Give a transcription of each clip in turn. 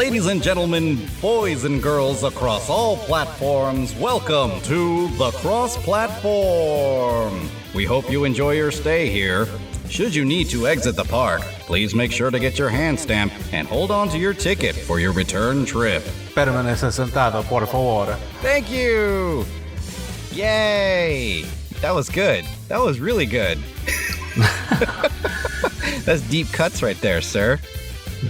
Ladies and gentlemen, boys and girls across all platforms, welcome to the Cross Platform. We hope you enjoy your stay here. Should you need to exit the park, please make sure to get your hand stamp and hold on to your ticket for your return trip. Permanece sentado, por favor. Thank you! Yay! That was good. That was really good. That's deep cuts right there, sir.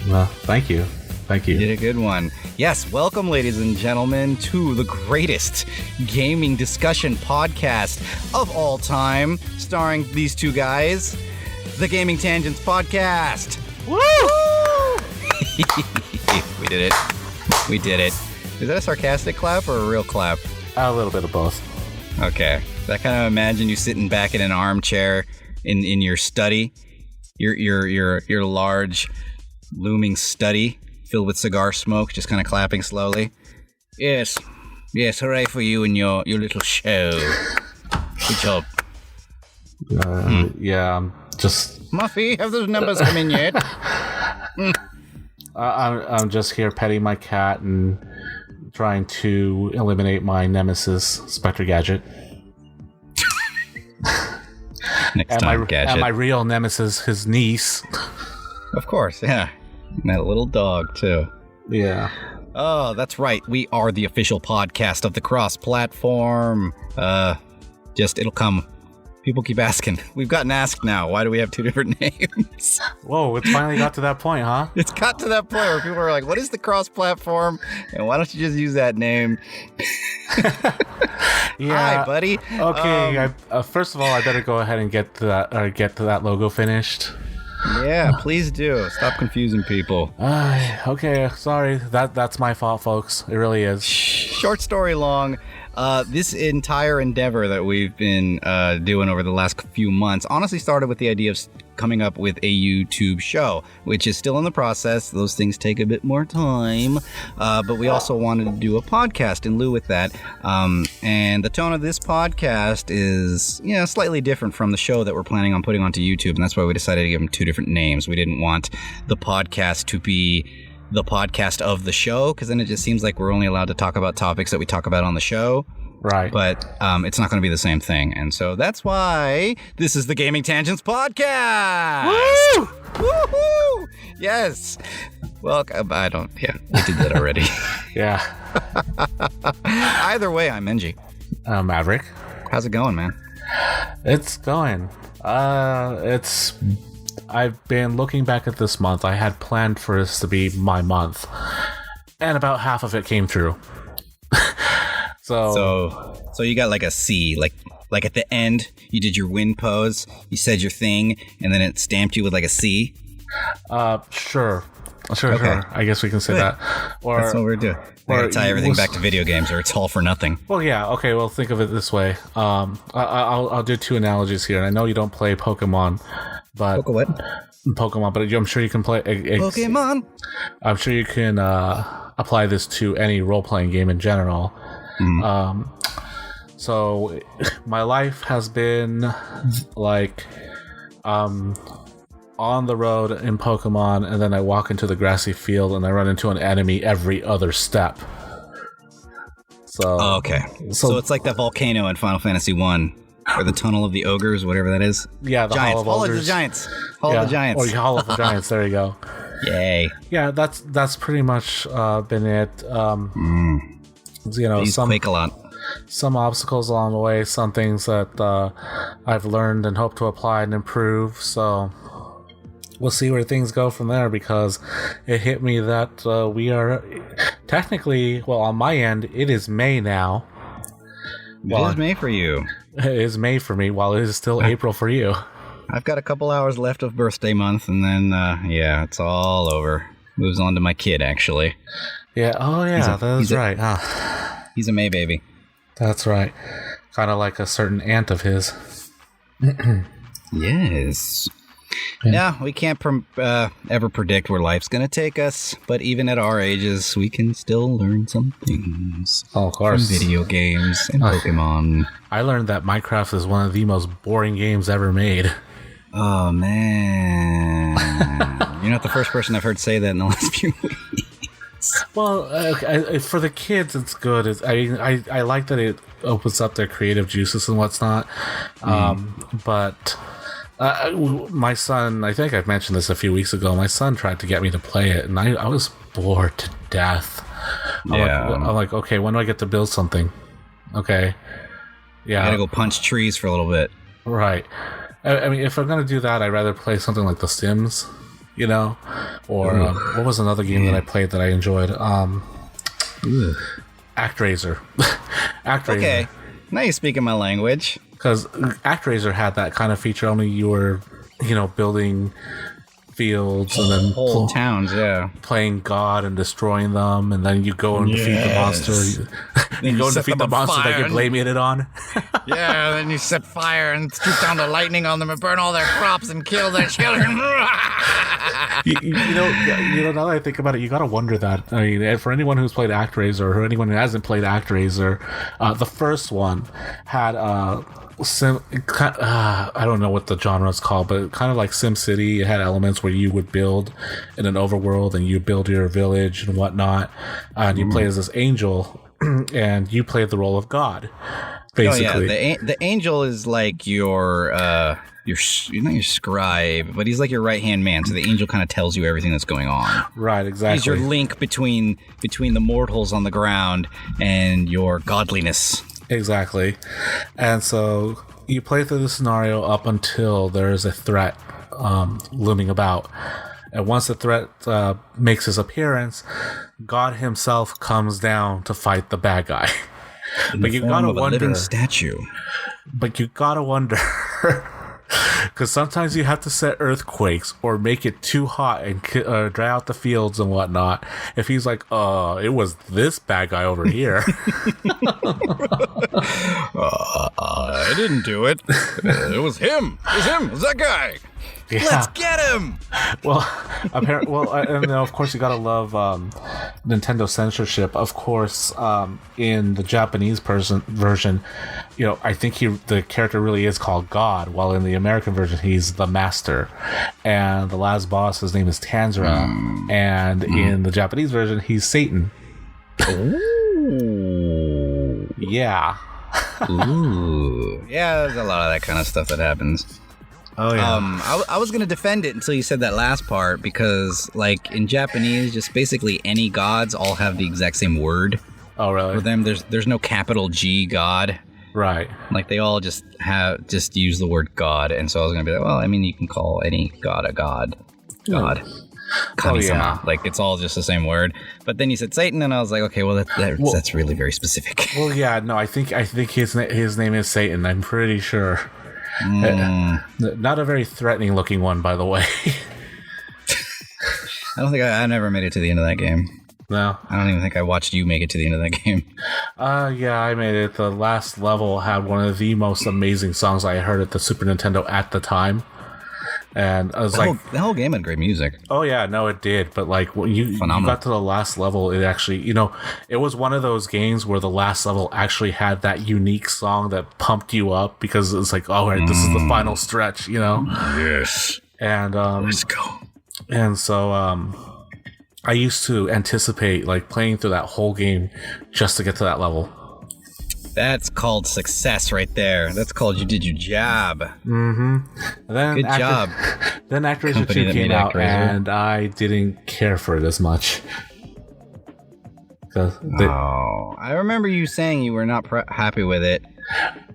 Well, thank you. Thank you. You did a good one. Yes, welcome, ladies and gentlemen, to the greatest gaming discussion podcast of all time, starring these two guys, the Gaming Tangents Podcast. Woo! We did it. We did it. Is that a sarcastic clap or a real clap? A little bit of both. Okay. I kind of imagine you sitting back in an armchair in your study, your large, looming study, filled with cigar smoke, just kind of clapping slowly. Yes, hooray for you and your little show. Good job. Yeah, I'm just... Muffy, have those numbers come in yet? I'm just here petting my cat and trying to eliminate my nemesis, Spectre Gadget. Next time, Gadget. And my real nemesis, his niece. Of course, yeah. And that little dog, too. Yeah. Oh, that's right. We are the official podcast of the Cross Platform. It'll come. People keep asking. We've gotten asked now. Why do we have two different names? Whoa, it's finally got to that point, huh? It's got to that point where people are like, what is the Cross Platform? And why don't you just use that name? Yeah. Hi, buddy. Okay, first of all, I better go ahead and get to that logo finished. Yeah, please do. Stop confusing people. Okay, sorry. That's my fault, folks. It really is. Short story long. This entire endeavor that we've been doing over the last few months honestly started with the idea of coming up with a YouTube show, which is still in the process. Those things take a bit more time, but we also wanted to do a podcast in lieu with that. And the tone of this podcast is, slightly different from the show that we're planning on putting onto YouTube, and that's why we decided to give them two different names. We didn't want the podcast to be the podcast of the show, because then it just seems like we're only allowed to talk about topics that we talk about on the show. Right. But it's not going to be the same thing. And so that's why this is the Gaming Tangents Podcast. Woo! Woohoo! Yes. Well, we did that already. Yeah. Either way, I'm Menji. Maverick. How's it going, man? It's going. I've been looking back at this month. I had planned for this to be my month, and about half of it came true. So you got like a C, like at the end, you did your win pose, you said your thing, and then it stamped you with like a C. Sure. Okay. Sure. I guess we can say that. Or that's what we're doing. Or tie everything back to video games, or it's all for nothing. Well, yeah. Okay. Well, think of it this way. I'll do two analogies here. And I know you don't play Pokemon, but Pokemon, but I'm sure you can play Pokemon. I'm sure you can apply this to any role-playing game in general. Mm. So my life has been like on the road in Pokemon, and then I walk into the grassy field and I run into an enemy every other step. So okay. So it's like that volcano in Final Fantasy 1. Or the Tunnel of the Ogres, whatever that is. Yeah, the Giants. Hall of the Giants. Hall of the Giants. Or Hall of the Giants, there you go. Yay. Yeah, that's pretty much been it. Quake a lot. Some obstacles along the way, some things that I've learned and hope to apply and improve, so we'll see where things go from there, because it hit me that we are technically, well, on my end, it is May now. It is May for you. It is May for me, while it is still April for you. I've got a couple hours left of birthday month, and then, it's all over. Moves on to my kid, actually. Yeah, oh yeah, that's right. He's a May baby. That's right. Kind of like a certain aunt of his. Yes. Yeah, we can't ever predict where life's going to take us, but even at our ages, we can still learn some things. Oh, of course. From video games and Pokemon. I learned that Minecraft is one of the most boring games ever made. Oh, man. You're not the first person I've heard say that in the last few weeks. Well, for the kids, it's good. I like that it opens up their creative juices and whatnot. But my son, I think I've mentioned this a few weeks ago. My son tried to get me to play it, and I was bored to death. I'm like, okay, when do I get to build something? Okay, yeah, I gotta go punch trees for a little bit. Right. I mean, if I'm gonna do that, I'd rather play something like The Sims, you know, or what was another game that I played that I enjoyed? ActRaiser. ActRaiser. Okay, now you're speaking my language. Because ActRaiser had that kind of feature. Only you were, building fields and then whole towns, playing God and destroying them, and then you go and defeat the monster. You go and defeat the monster that you're blaming it on. Yeah, then you set fire and shoot down the lightning on them and burn all their crops and kill their children. Now that I think about it, you gotta wonder that. I mean, for anyone who's played ActRaiser or anyone who hasn't played ActRaiser, the first one had I don't know what the genre is called, but kind of like SimCity. It had elements where you would build in an overworld and you build your village and whatnot, and you play as this angel, and you played the role of God, basically. Oh, yeah. The angel is like your not your scribe, but he's like your right hand man. So the angel kind of tells you everything that's going on. Right, exactly. He's your link between the mortals on the ground and your godliness. Exactly. And so you play through the scenario up until there is a threat looming about. And once the threat makes his appearance, God himself comes down to fight the bad guy. But you gotta wonder. A living statue. But you gotta wonder. Because sometimes you have to set earthquakes or make it too hot and dry out the fields and whatnot. If he's like, it was this bad guy over here. I didn't do it. It was him. It was that guy. Yeah. Let's get him. Well, apparently, and then of course you gotta love Nintendo censorship. Of course, in the Japanese version, I think the character really is called God, while in the American version he's the Master, and the last boss, his name is Tanzara, and in the Japanese version he's Satan. Ooh. Yeah. Ooh. Yeah, there's a lot of that kind of stuff that happens. Oh yeah. I was gonna defend it until you said that last part, because like in Japanese, just basically any gods all have the exact same word. Oh really? For them, there's no capital G God. Right. Like they all just use the word God, and so I was gonna be like, well, I mean, you can call any god a god. God. Kami-sama. Yeah. Like it's all just the same word. But then you said Satan, and I was like, okay, well that's really very specific. Well, yeah, no, I think his name is Satan. I'm pretty sure. Not a very threatening looking one, by the way. I don't think I never made it to the end of that game. No, I don't even think I watched you make it to the end of that game. Yeah, I made it. The last level had one of the most amazing songs I heard at the Super Nintendo at the time. And I was the whole game had great music. Oh yeah, no, it did. But like when you got to the last level, it actually, it was one of those games where the last level actually had that unique song that pumped you up, because it's like, oh, right, this is the final stretch, Yes. And let's go. And so I used to anticipate like playing through that whole game just to get to that level. That's called success right there. That's called you did your job. Mm-hmm. Good job. Then ActRaiser 2 came out, and I didn't care for it as much. I remember you saying you were not happy with it.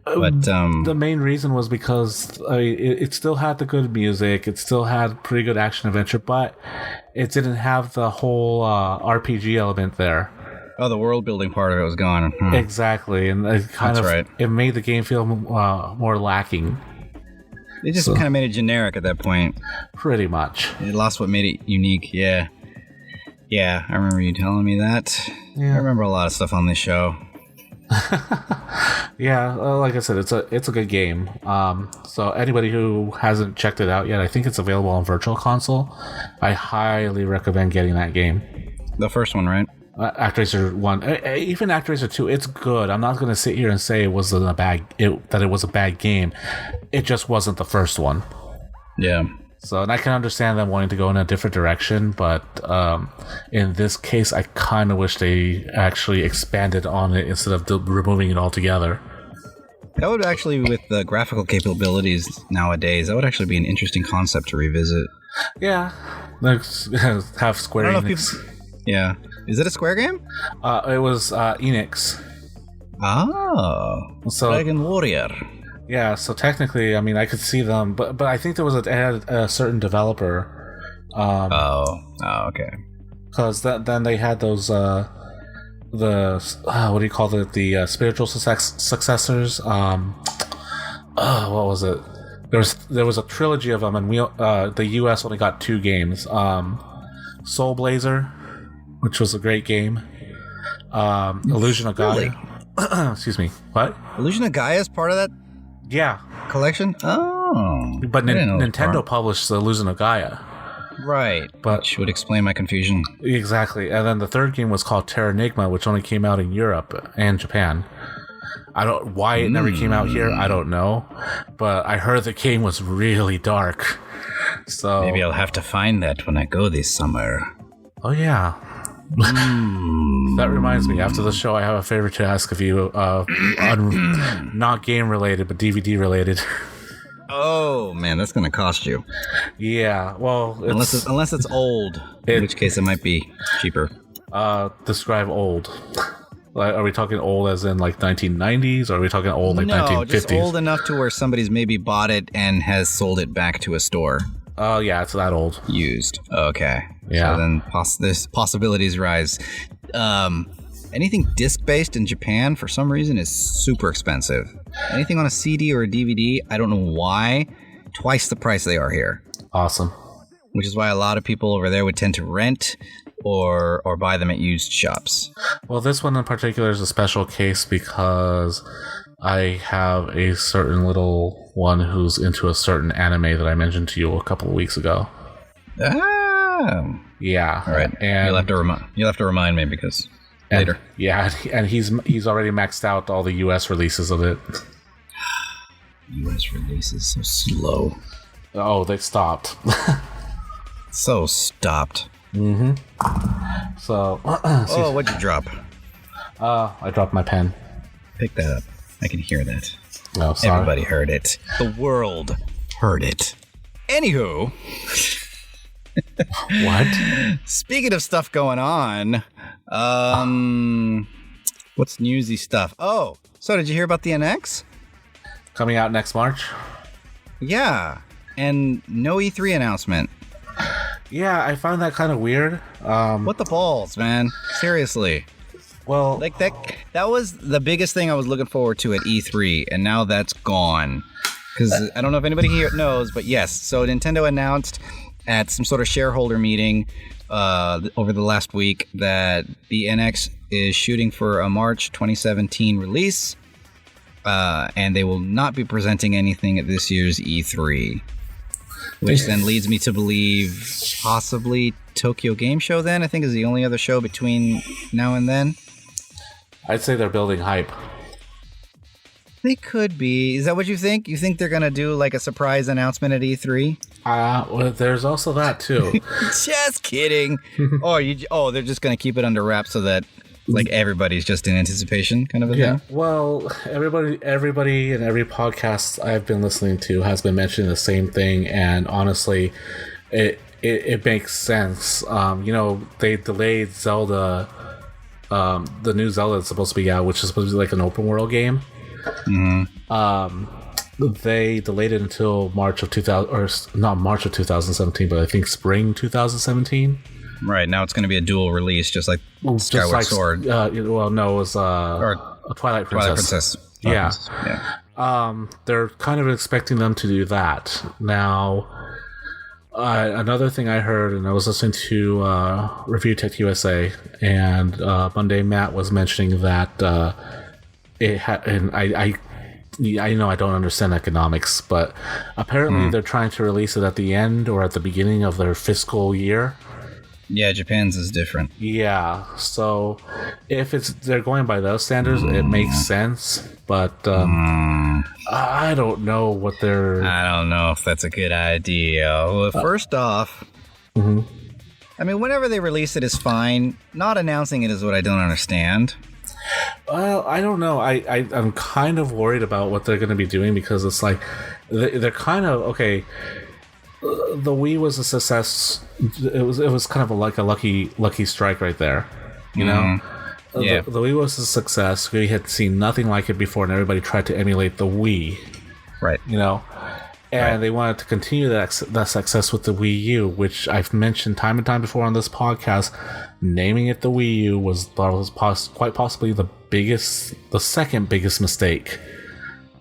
But the main reason was because it still had the good music, it still had pretty good action adventure, but it didn't have the whole RPG element there. Oh, the world building part of it was gone. Exactly, and it it made the game feel more lacking. It just kind of made it generic at that point. Pretty much. It lost what made it unique. Yeah, I remember you telling me that. Yeah. I remember a lot of stuff on this show. Yeah, like I said, it's a good game. So anybody who hasn't checked it out yet, I think it's available on Virtual Console. I highly recommend getting that game. The first one, right? ActRaiser 1, even ActRaiser 2, it's good. I'm not going to sit here and say it was a bad game. It just wasn't the first one. Yeah. So, and I can understand them wanting to go in a different direction, but in this case, I kind of wish they actually expanded on it instead of removing it altogether. That would actually, with the graphical capabilities nowadays, that would actually be an interesting concept to revisit. Yeah, like have Square Enix. Yeah, is it a Square game? It was Enix. Oh, so Dragon Warrior. Yeah, so technically, I mean, I could see them, but I think there was a certain developer. Okay. Because then they had those what do you call it? The spiritual successors. What was it? There was a trilogy of them, and the U.S. only got 2 games. Soul Blazer, which was a great game. Illusion of Gaia. Really? Excuse me. What? Illusion of Gaia is part of that. Yeah. Collection? Oh. But Nintendo published the Illusion of Gaia. Right. Which would explain my confusion. Exactly. And then the third game was called Terranigma, which only came out in Europe and Japan. I don't why it never came out here, I don't know. But I heard the game was really dark. So maybe I'll have to find that when I go this summer. Oh yeah. That reminds me, after the show I have a favor to ask of you, not game related but DVD related. Oh man, that's gonna cost you. Yeah, well, unless it's old, in which case it might be cheaper. Describe old. Like, are we talking old as in like 1990s, or are we talking old like 1950s? No, just old enough to where somebody's maybe bought it and has sold it back to a store. Oh yeah, it's that old. Used. Okay. Yeah. So then this possibilities rise. Anything disc-based in Japan, for some reason, is super expensive. Anything on a CD or a DVD, I don't know why, twice the price they are here. Awesome. Which is why a lot of people over there would tend to rent or buy them at used shops. Well, this one in particular is a special case because I have a certain little one who's into a certain anime that I mentioned to you a couple of weeks ago. Ah. Yeah. All right. And you'll have to remind me because later. Yeah, and he's already maxed out all the US releases of it. US releases so slow. Oh, they stopped. So stopped. Mm-hmm. So what'd you drop? I dropped my pen. Pick that up. I can hear that. Oh, sorry. Everybody heard it. The world heard it. Anywho. What? Speaking of stuff going on, what's newsy stuff? Oh, so did you hear about the NX? Coming out next March? Yeah, and no E3 announcement. Yeah, I found that kind of weird. What the balls, man? Seriously. Well, like that was the biggest thing I was looking forward to at E3, and now that's gone. Because I don't know if anybody here knows, but yes, so Nintendo announced at some sort of shareholder meeting over the last week that the NX is shooting for a March 2017 release, and they will not be presenting anything at this year's E3. Which then leads me to believe possibly Tokyo Game Show then, I think is the only other show between now and then. I'd say they're building hype. They could be. Is that what you think? You think they're going to do like a surprise announcement at E3? Well, there's also that too. Just kidding. They're just going to keep it under wraps so that like everybody's just in anticipation kind of a thing? Well, everybody in every podcast I've been listening to has been mentioning the same thing, and honestly, it makes sense. They delayed Zelda, the new Zelda that's supposed to be out, which is supposed to be like an open world game. Mm-hmm. They delayed it until March of 2000, or not March of 2017, but I think spring 2017. Right, now it's going to be a dual release, just like Skyward Sword. It was a Twilight Princess. Yeah. They're kind of expecting them to do that. Now, another thing I heard, and I was listening to Review Tech USA, and Monday Matt was mentioning that it had, and I know I don't understand economics, but apparently they're trying to release it at the end or at the beginning of their fiscal year. Yeah, Japan's is different. Yeah, so if they're going by those standards, it makes sense. But I don't know what they're... I don't know if that's a good idea. Well, first off, I mean, whenever they release it is fine. Not announcing it is what I don't understand. Well, I don't know. I'm kind of worried about what they're going to be doing, because it's like they're kind of okay. The Wii was a success. It was kind of like a lucky strike right there, you know. Yeah. The Wii was a success. We had seen nothing like it before, and everybody tried to emulate the Wii, right? You know, and they wanted to continue that success with the Wii U, which I've mentioned time and time before on this podcast. Naming it the Wii U was quite possibly the second biggest mistake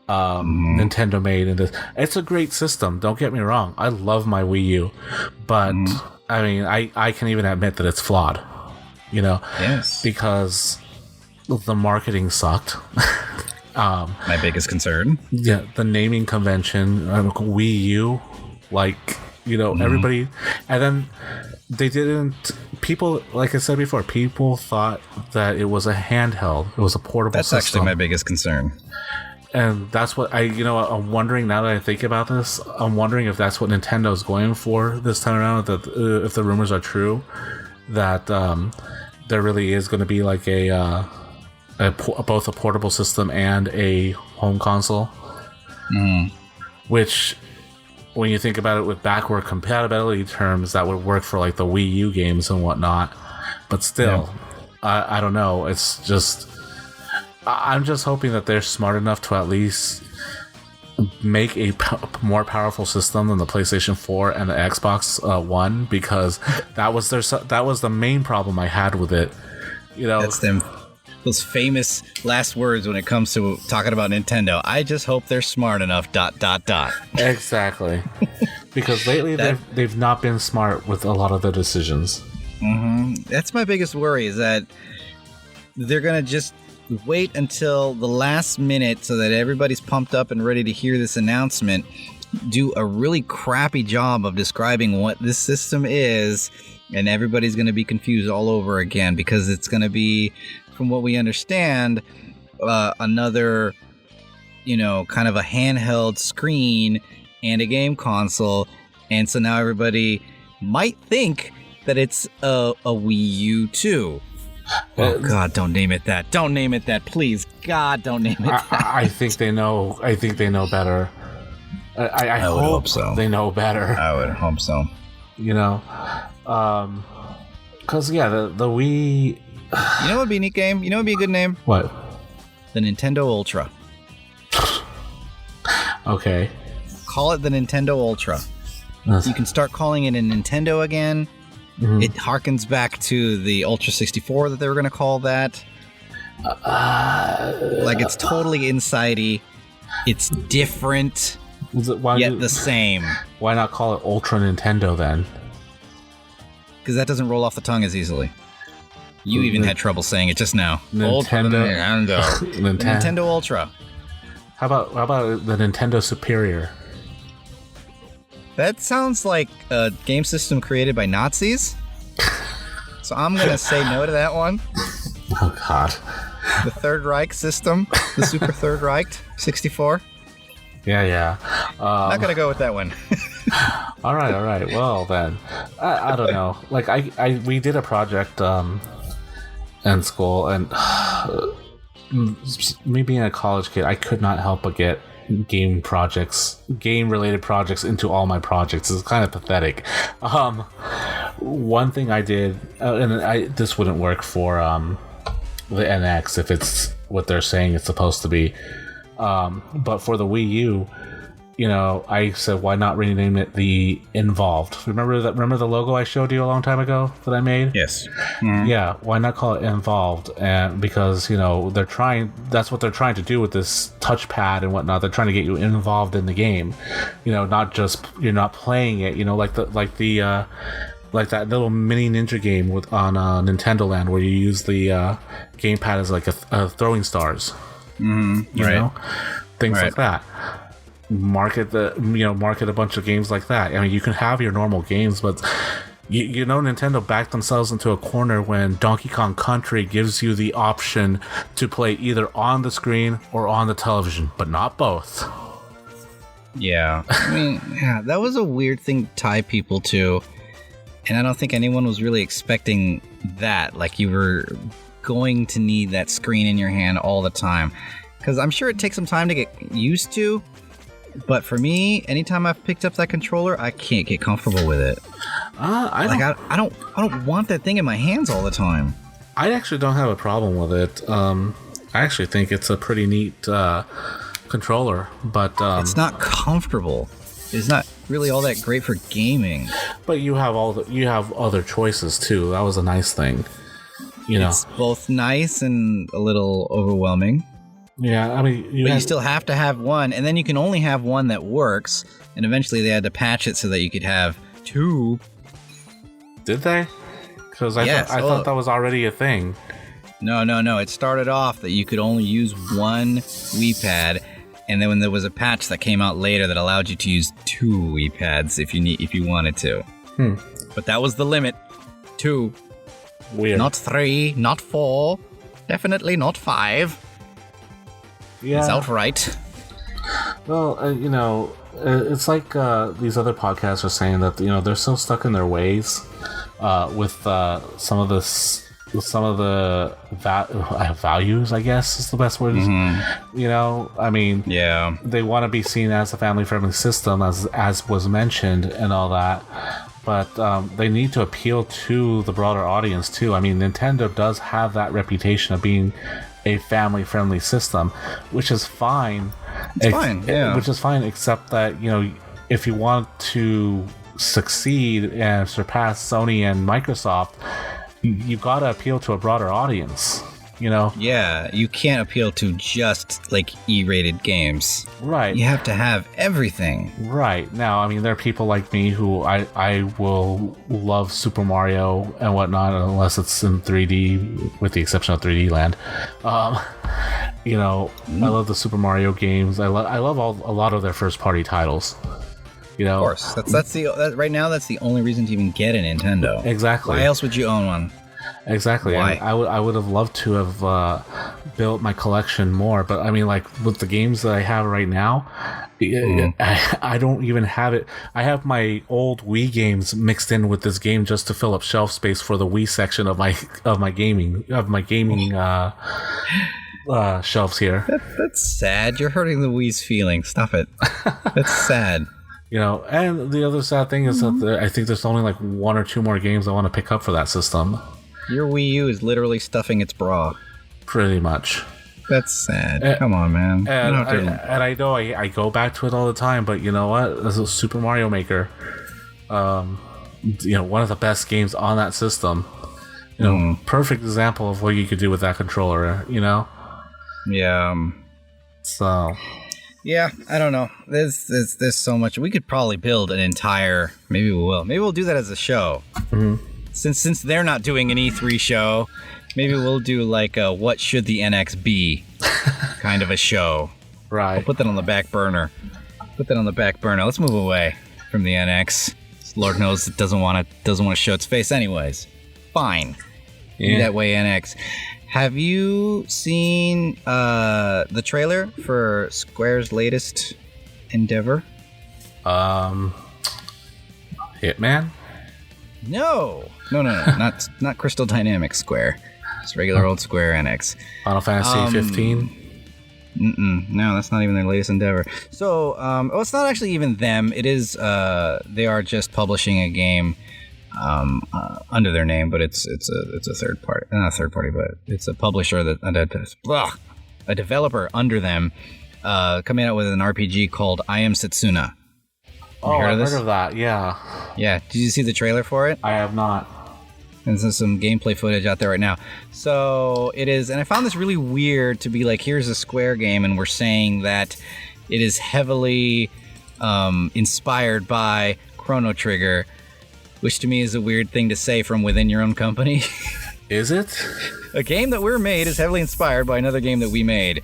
Nintendo made in this. It's a great system, don't get me wrong. I love my Wii U, but I mean, I can even admit that it's flawed, you know? Yes. Because the marketing sucked. My biggest concern. Yeah, the naming convention, Wii U, like, you know, everybody, and then they didn't. People, like I said before, people thought that it was a handheld. It was a portable system. That's actually my biggest concern. And that's what I'm wondering, now that I think about this, I'm wondering if that's what Nintendo's going for this time around, that if the rumors are true, that there really is going to be like both a portable system and a home console. Which, when you think about it with backward compatibility terms, that would work for like the Wii U games and whatnot. But still, I don't know. It's just, I'm just hoping that they're smart enough to at least make a more powerful system than the PlayStation 4 and the Xbox One, because that was the main problem I had with it. You know, that's those famous last words when it comes to talking about Nintendo. I just hope they're smart enough. ... Exactly. Because lately they've not been smart with a lot of their decisions. That's my biggest worry, is that they're gonna just wait until the last minute so that everybody's pumped up and ready to hear this announcement, do a really crappy job of describing what this system is, and everybody's going to be confused all over again, because it's going to be, from what we understand, another, you know, kind of a handheld screen and a game console, and so now everybody might think that it's a Wii U too. Oh God! Don't name it that. Don't name it that, please. God, don't name it that. I think they know. I think they know better. I hope so. They know better. I would hope so. You know, because the Wii. You know what would be a neat game? You know what would be a good name? What? The Nintendo Ultra. Okay. Call it the Nintendo Ultra. You can start calling it a Nintendo again. It harkens back to the Ultra 64 that they were going to call that. Like, it's totally inside-y. It's different, yet the same. Why not call it Ultra Nintendo then? Because that doesn't roll off the tongue as easily. You even had trouble saying it just now. Nintendo. Nintendo Ultra. How about the Nintendo Superior? That sounds like a game system created by Nazis. So I'm going to say no to that one. Oh, God. The Third Reich system. The Super Third Reich 64. Yeah. Not going to go with that one. All right. Well, then. I don't know. Like, we did a project in school, and me being a college kid, I could not help but get game-related projects into all my projects. It's kind of pathetic. One thing I did, and this wouldn't work for the NX if it's what they're saying it's supposed to be, but for the Wii U, you know, I said, why not rename it the Involved? Remember the logo I showed you a long time ago that I made? Yes. Yeah, why not call it Involved? And because, you know, that's what they're trying to do with this touchpad and whatnot. They're trying to get you involved in the game. You know, not just, you're not playing it, you know, like that little mini ninja game on Nintendo Land, where you use the gamepad as like a throwing stars. You know? Things like that. Market a bunch of games like that. I mean, you can have your normal games, but You know, Nintendo backed themselves into a corner when Donkey Kong Country gives you the option to play either on the screen or on the television, but not both. Yeah. I mean, yeah, that was a weird thing to tie people to. And I don't think anyone was really expecting that. Like, you were going to need that screen in your hand all the time. Because I'm sure it takes some time to get used to. But for me, anytime I've picked up that controller, I can't get comfortable with it. I don't want that thing in my hands all the time. I actually don't have a problem with it. I actually think it's a pretty neat controller, but it's not comfortable. It's not really all that great for gaming. But you have other choices too. That was a nice thing. You know, it's both nice and a little overwhelming. Yeah, I mean, you still have to have one, and then you can only have one that works. And eventually, they had to patch it so that you could have two. Did they? Because I thought that was already a thing. No. It started off that you could only use one Wii pad, and then when there was a patch that came out later that allowed you to use two Wii pads if you wanted to. But that was the limit. 2. Weird. Not 3, not 4, definitely not 5. Yeah. It's outright. Well, you know, it's like these other podcasts are saying that, you know, they're so stuck in their ways with some of the values, I guess is the best word. Mm-hmm. You know, I mean, yeah, they want to be seen as a family-friendly system, as was mentioned, and all that. But they need to appeal to the broader audience too. I mean, Nintendo does have that reputation of being a family-friendly system, which is fine. It's fine, yeah. Which is fine, except that, you know, if you want to succeed and surpass Sony and Microsoft, you gotta appeal to a broader audience, you know? Yeah, you can't appeal to just, like, E-rated games. Right. You have to have everything. Right. Now, I mean, there are people like me who I will love Super Mario and whatnot, unless it's in 3D, with the exception of 3D Land. You know, I love the Super Mario games. I love a lot of their first-party titles. You know, of course, right now. That's the only reason to even get a Nintendo. Exactly. Why else would you own one? Exactly. Why? I would have loved to have built my collection more, but I mean, like with the games that I have right now, I don't even have it. I have my old Wii games mixed in with this game just to fill up shelf space for the Wii section of my gaming shelves here. That's sad. You're hurting the Wii's feelings. Stop it. That's sad. You know, and the other sad thing is that I think there's only like 1 or 2 more games I want to pick up for that system. Your Wii U is literally stuffing its bra. Pretty much. That's sad. Come on, man. And I know I go back to it all the time, but you know what? This is Super Mario Maker. You know, one of the best games on that system. You know, perfect example of what you could do with that controller, you know? Yeah. So... Yeah, I don't know. There's so much. We could probably build an entire... Maybe we will. Maybe we'll do that as a show. Mm-hmm. Since they're not doing an E3 show, maybe we'll do like a what should the NX be kind of a show. Right. I'll put that on the back burner. Let's move away from the NX. Lord knows it doesn't want to show its face anyways. Fine. Yeah. That way, NX. Have you seen the trailer for Square's latest endeavor? Hitman? No, not Crystal Dynamics Square. Just regular old Square NX. Final Fantasy 15? No, that's not even their latest endeavor. So, it's not actually even them. It is. They are just publishing a game. Under their name, but it's a third party, not a third party, but it's a publisher a developer under them, coming out with an RPG called I Am Setsuna. I've heard of that. Yeah. Did you see the trailer for it? I have not. And there's some gameplay footage out there right now. So it is, and I found this really weird to be like, here's a Square game, and we're saying that it is heavily inspired by Chrono Trigger. Which to me is a weird thing to say from within your own company. Is it? A game that we're made is heavily inspired by another game that we made.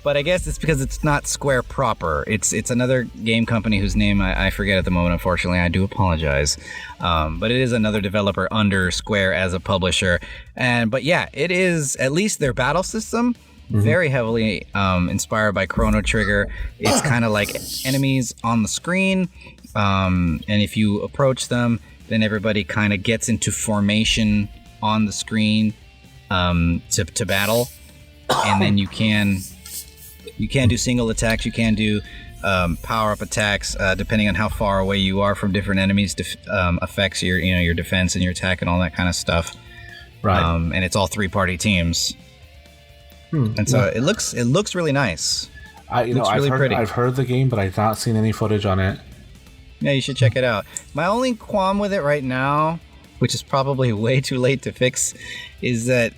But I guess it's because it's not Square proper. It's another game company whose name I forget at the moment, unfortunately. I do apologize. But it is another developer under Square as a publisher. But yeah, it is at least their battle system. Very heavily inspired by Chrono Trigger. It's kind of like enemies on the screen. And if you approach them, then everybody kind of gets into formation on the screen to battle. And then you can do single attacks. You can do power-up attacks depending on how far away you are from different enemies. Affects your defense and your attack and all that kind of stuff. Right. And it's all 3-party teams. And so it looks really nice. I've heard the game, but I've not seen any footage on it. Yeah, you should check it out. My only qualm with it right now, which is probably way too late to fix, is that,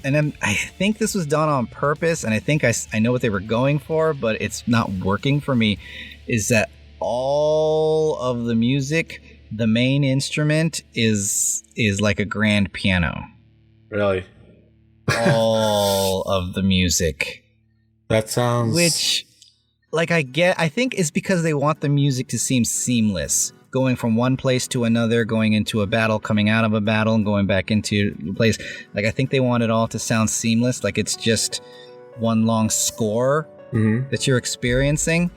and I think this was done on purpose, and I think I know what they were going for, but it's not working for me, is that all of the music, the main instrument is like a grand piano. Really? All of the music. That sounds... Which, like, I think it's because they want the music to seem seamless. Going from one place to another, going into a battle, coming out of a battle, and going back into a place. Like, I think they want it all to sound seamless, like it's just one long score that you're experiencing.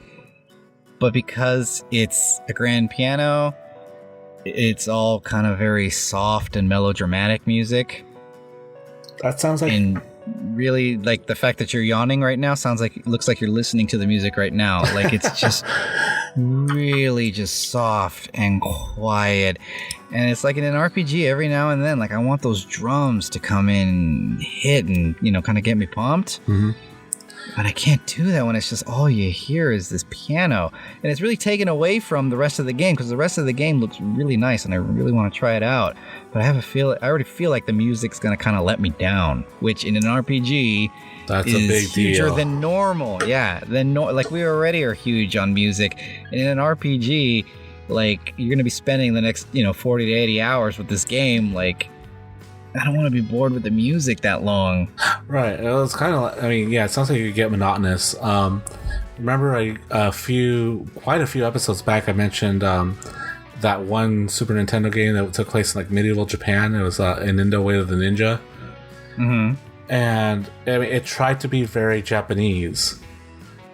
But because it's a grand piano, it's all kind of very soft and melodramatic music. That sounds like... And really, like, the fact that you're yawning right now looks like you're listening to the music right now. Like, it's just really just soft and quiet. And it's like in an RPG every now and then, like, I want those drums to come in and hit and, kind of get me pumped. But I can't do that when it's just all you hear is this piano. And it's really taken away from the rest of the game, because the rest of the game looks really nice and I really want to try it out. But I already feel like the music's going to kind of let me down, which in an RPG That's is a big huger deal. than normal. Yeah, like we already are huge on music. And in an RPG, like, you're going to be spending the next, 40 to 80 hours with this game, like, I don't want to be bored with the music that long. Right. It was kind of like, it sounds like you get monotonous. Remember quite a few episodes back, I mentioned that one Super Nintendo game that took place in like medieval Japan. It was Nintendo Way of the Ninja. And it tried to be very Japanese.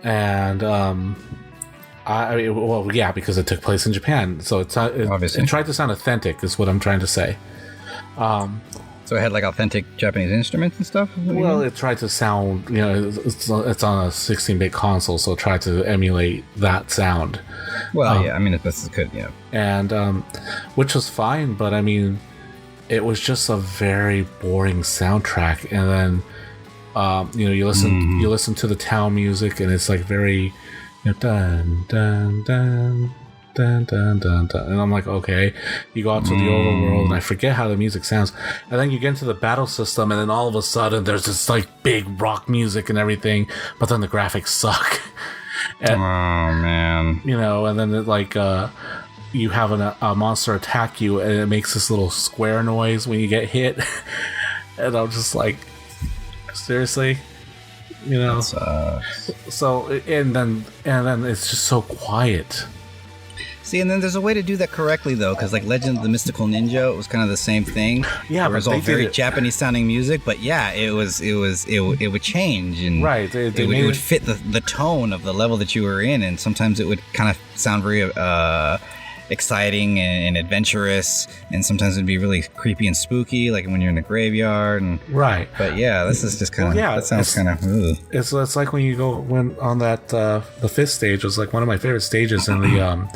And because it took place in Japan. So it tried to sound authentic, is what I'm trying to say. So it had like authentic Japanese instruments and stuff? Well, it tried to sound, it's on a 16-bit console, so it tried to emulate that sound. Well, yeah, as best as it could, yeah. And, which was fine, but it was just a very boring soundtrack. And then, you listen to the town music, and it's like very, dun, dun, dun. Dun, dun, dun, dun. And I'm like, okay. You go out to the overworld, and I forget how the music sounds. And then you get into the battle system, and then all of a sudden there's this like big rock music and everything, but then the graphics suck. And, oh man. And then you have a monster attack you, and it makes this little square noise when you get hit. And I'm just like, seriously? So and then it's just so quiet. See, and then there's a way to do that correctly, though, because like Legend of the Mystical Ninja, it was kind of the same thing. Yeah, it was all very Japanese-sounding music, but yeah, it would change, and right, it would fit the tone of the level that you were in, and sometimes it would kind of sound very exciting and adventurous, and sometimes it'd be really creepy and spooky, like when you're in a graveyard, and right. But yeah, this is just kind of that sounds kind of. It's like when you go on that the fifth stage was like one of my favorite stages in the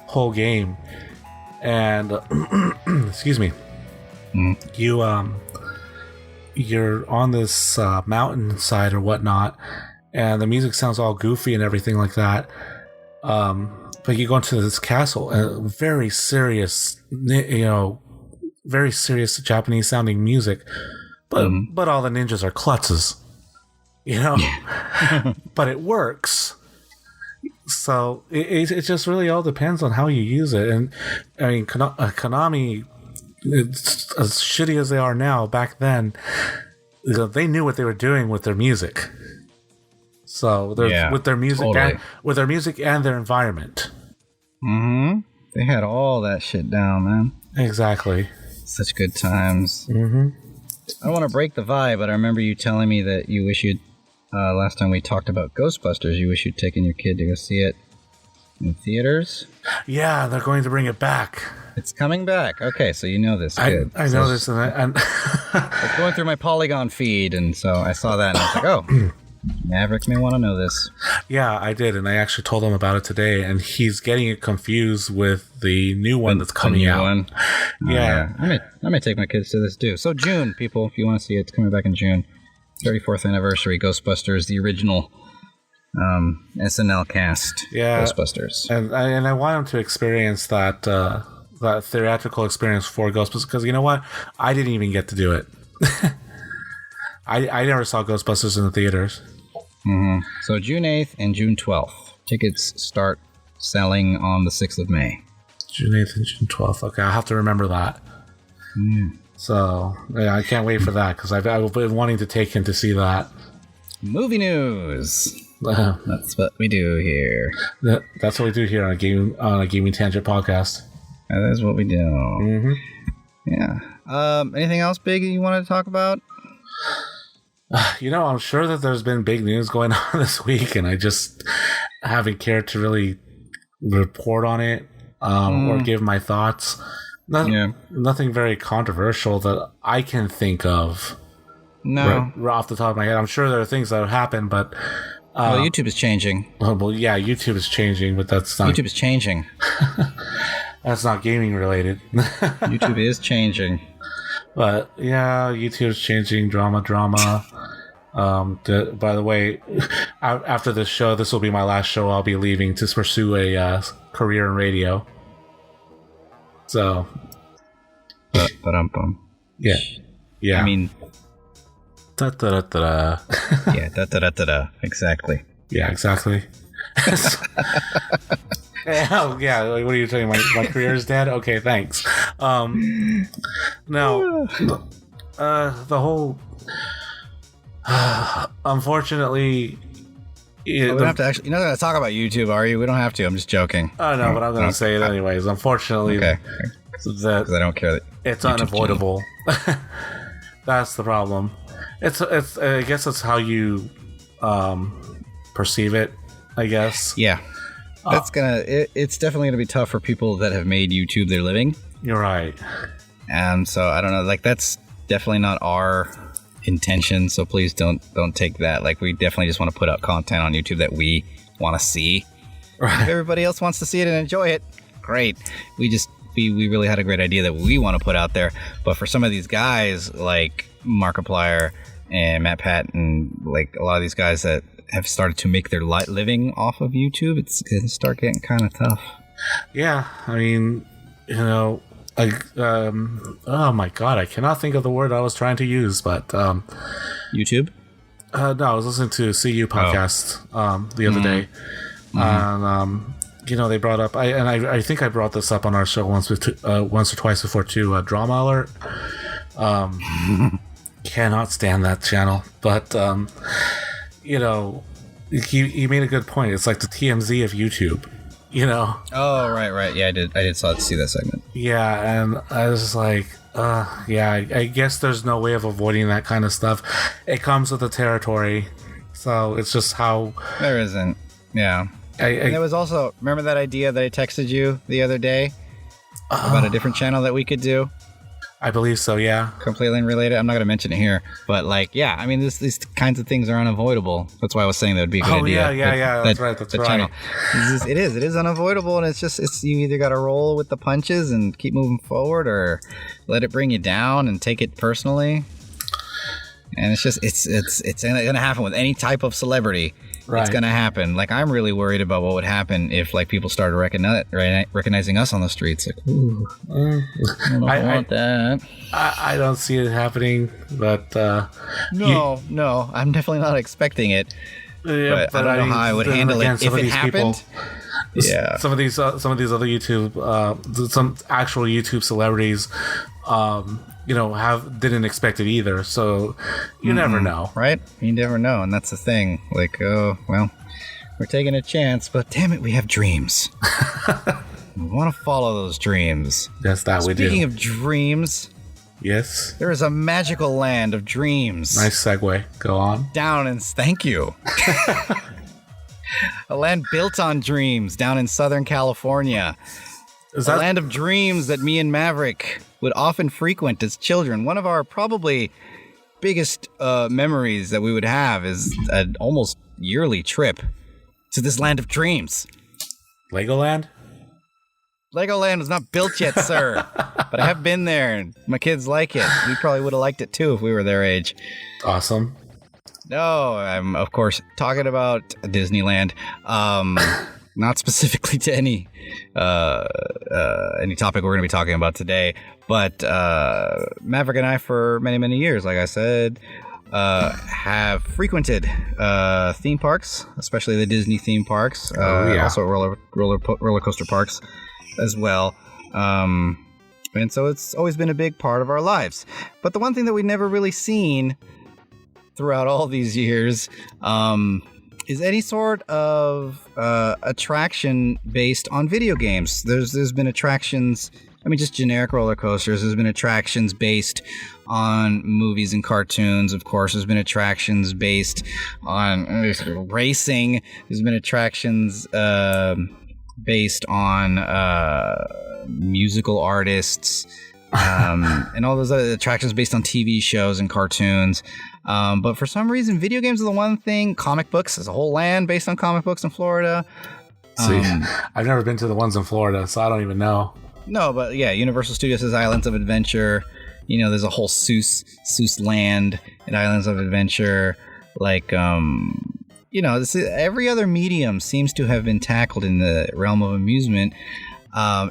whole game, and excuse me, you're on this mountainside or whatnot, and the music sounds all goofy and everything like that, but you go into this castle and very serious Japanese sounding music, but all the ninjas are klutzes, but it works. So it just really all depends on how you use it. And Konami, it's as shitty as they are now, back then, they knew what they were doing with their music. So with their music with their music and their environment. Mm-hmm. They had all that shit down, man. Exactly. Such good times. Mm-hmm. I don't want to break the vibe, but I remember you telling me that you wish you'd, last time we talked about Ghostbusters, you wish you'd taken your kid to go see it in theaters. Yeah, they're going to bring it back. It's coming back. Okay, so you know this. Good. I know this, and I was going through my Polygon feed, and so I saw that, and I was like, oh, Maverick may want to know this. Yeah, I did, and I actually told him about it today, and he's getting it confused with the new one that's coming out. One. Yeah. I may take my kids to this too. So June, people, if you want to see it, it's coming back in June. 34th anniversary, Ghostbusters, the original SNL cast. Yeah, Ghostbusters. And I want him to experience that theatrical experience for Ghostbusters, because you know what? I didn't even get to do it. I never saw Ghostbusters in the theaters. Mm-hmm. So June 8th and June 12th. Tickets start selling on the 6th of May. June 8th and June 12th. Okay, I'll have to remember that. Mm. So, yeah, I can't wait for that, because I've been wanting to take him to see that. Movie news. That's what we do here. That's what we do here on a Gaming Tangent podcast. That is what we do. Mm-hmm. Yeah. Anything else big you wanted to talk about? I'm sure that there's been big news going on this week, and I just haven't cared to really report on it or give my thoughts. Nothing very controversial that I can think of. No. Right off the top of my head. I'm sure there are things that have happened, but... YouTube is changing. Well, yeah, YouTube is changing, but that's not... YouTube is changing. That's not gaming related. YouTube is changing. But, yeah, YouTube is changing. Drama. By the way, after this show, this will be my last show. I'll be leaving to pursue a career in radio. So... Yeah. I mean... Da-da-da-da-da. Yeah, da-da-da-da-da. Exactly. Yeah, exactly. Oh, yeah, like, what are you saying? My career is dead? Okay, thanks. Now, the whole... unfortunately... we don't have to actually... You're not going to talk about YouTube, are you? We don't have to. I'm just joking. Oh, no, but I'm going to say it anyways. Unfortunately... Okay. Because I don't care that it's YouTube unavoidable. That's the problem. It's I guess it's how you perceive it, I guess. Yeah. It's definitely gonna be tough for people that have made YouTube their living. You're right. And so I don't know, like that's definitely not our intention, so please don't take that. Like we definitely just want to put out content on YouTube that we want to see. Right. If everybody else wants to see it and enjoy it, great. We really had a great idea that we want to put out there, but for some of these guys like Markiplier and Matt Pat and like a lot of these guys that have started to make their living off of YouTube, it's going to start getting kind of tough. Yeah, I mean, oh my god, I cannot think of the word I was trying to use, but YouTube? No, I was listening to CU podcast the other day, and they brought up, I think I brought this up on our show once or twice before too. Drama Alert. Cannot stand that channel, but he made a good point. It's like the TMZ of YouTube, Oh, right. Yeah, I did see that segment. Yeah, and I was just like, I guess there's no way of avoiding that kind of stuff. It comes with the territory, so it's just how there isn't. Yeah. And there was also, remember that idea that I texted you the other day about a different channel that we could do? I believe so, yeah. Completely unrelated. I'm not going to mention it here. But, yeah, I mean, these kinds of things are unavoidable. That's why I was saying that would be a good idea. Yeah. That's right. Channel. It is unavoidable. And it's you either got to roll with the punches and keep moving forward or let it bring you down and take it personally. And it's going to happen with any type of celebrity. Right. It's going to happen. Like, I'm really worried about what would happen if, people started recognizing us on the streets. Like, ooh, I don't want that. I don't see it happening, but... No, I'm definitely not expecting it. Yeah, but I don't know how I would handle it if it happened. Yeah. Some of these other YouTube, some actual YouTube celebrities, didn't expect it either. So you never know, right? You never know, and that's the thing. Like, oh well, we're taking a chance, but damn it, we have dreams. We want to follow those dreams. Yes, that we do. Speaking of dreams, yes, there is a magical land of dreams. Nice segue. Go on. Thank you. A land built on dreams down in Southern California. A land of dreams that me and Maverick would often frequent as children. One of our probably biggest memories that we would have is an almost yearly trip to this land of dreams. Legoland? Legoland was not built yet, sir. But I have been there, and my kids like it. We probably would have liked it, too, if we were their age. Awesome. No, I'm, of course, talking about Disneyland. Not specifically to any topic we're going to be talking about today. But Maverick and I, for many, many years, like I said, have frequented theme parks, especially the Disney theme parks. Also roller coaster parks as well. And so it's always been a big part of our lives. But the one thing that we've never really seen throughout all these years is any sort of attraction based on video games. There's been attractions, just generic roller coasters. There's been attractions based on movies and cartoons. Of course, there's been attractions based on racing. There's been attractions based on musical artists, and all those other attractions based on TV shows and cartoons. But for some reason, video games are the one thing. Comic books, there's a whole land based on comic books in Florida. See, I've never been to the ones in Florida, so I don't even know. No, but yeah, Universal Studios has Islands of Adventure. There's a whole Seuss land at Islands of Adventure. Like, every other medium seems to have been tackled in the realm of amusement.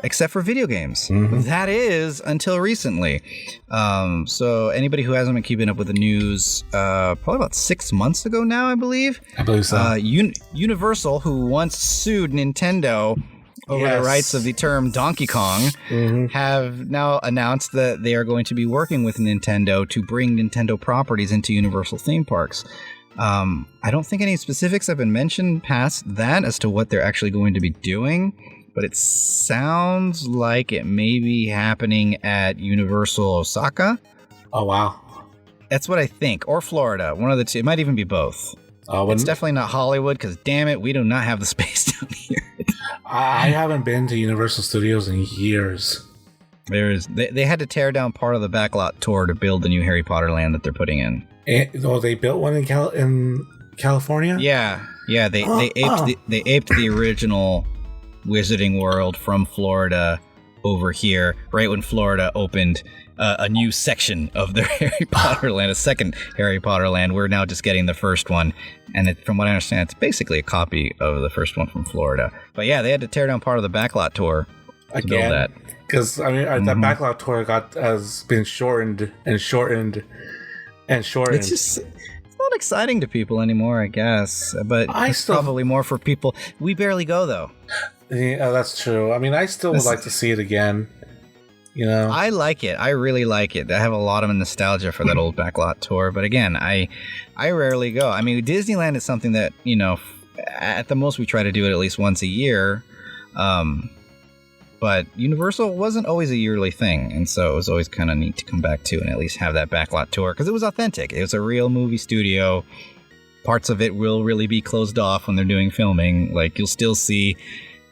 Except for video games. Mm-hmm. That is until recently. So anybody who hasn't been keeping up with the news, probably about 6 months ago now, I believe so. Universal, who once sued Nintendo over the rights of the term Donkey Kong, have now announced that they are going to be working with Nintendo to bring Nintendo properties into Universal theme parks. I don't think any specifics have been mentioned past that as to what they're actually going to be doing. But it sounds like it may be happening at Universal Osaka. Oh, wow. That's what I think. Or Florida. One of the two. It might even be both. It's definitely not Hollywood, because damn it, we do not have the space down here. I haven't been to Universal Studios in years. They had to tear down part of the backlot tour to build the new Harry Potter land that they're putting in. They built one in California? Yeah. They aped the original Wizarding World from Florida over here, right when Florida opened a new section of their Harry Potter land, a second Harry Potter land. We're now just getting the first one, and from what I understand, it's basically a copy of the first one from Florida. But yeah, they had to tear down part of the backlot tour to build that. Because that backlot tour has been shortened and shortened and shortened. It's just not exciting to people anymore, I guess. But it's probably more for people. We barely go though. Yeah, that's true. I still would like to see it again. I like it. I really like it. I have a lot of nostalgia for that old backlot tour. But again, I rarely go. Disneyland is something that, at the most we try to do it at least once a year. But Universal wasn't always a yearly thing. And so it was always kind of neat to come back to and at least have that backlot tour. Because it was authentic. It was a real movie studio. Parts of it will really be closed off when they're doing filming. Like, you'll still see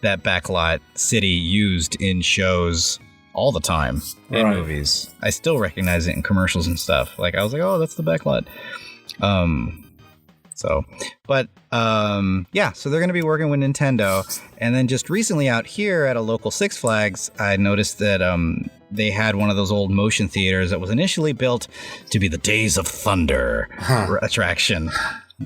that backlot city used in shows all the time in movies. I still recognize it in commercials and stuff. Like, I was like, oh, that's the backlot. So they're going to be working with Nintendo. And then just recently out here at a local Six Flags, I noticed that they had one of those old motion theaters that was initially built to be the Days of Thunder attraction,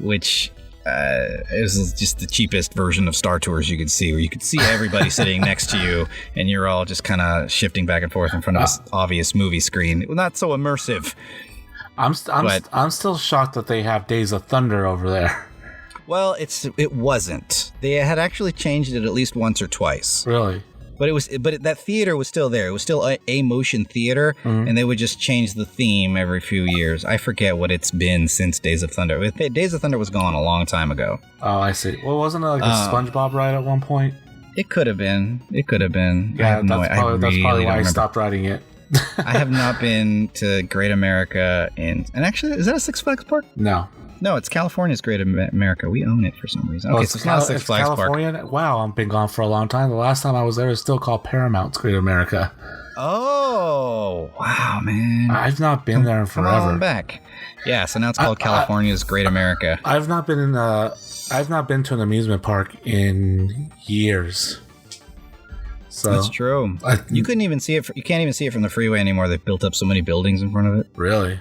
which is just the cheapest version of Star Tours you could see, where you could see everybody sitting next to you and you're all just kind of shifting back and forth in front of this obvious movie screen. Well, not so immersive. I'm still shocked that they have Days of Thunder over there. Well, it wasn't. They had actually changed it at least once or twice. Really? But that theater was still there. It was still a motion theater, and they would just change the theme every few years. I forget what it's been since Days of Thunder. Days of Thunder was gone a long time ago. Oh, I see. Well, wasn't it like a SpongeBob ride at one point? It could have been. Yeah, that's probably why I stopped riding it. I have not been to Great America and actually, is that a Six Flags park? No, it's California's Great America. We own it for some reason. Okay, so it's not a Six Flags California park. Wow, I've been gone for a long time. The last time I was there, it was still called Paramount's Great America. Oh, wow, man! I've not been there in forever. Come on back. Yeah, so now it's called California's Great America. I've not been to an amusement park in years. So that's true. You couldn't even see it. You can't even see it from the freeway anymore. They've built up so many buildings in front of it. Really?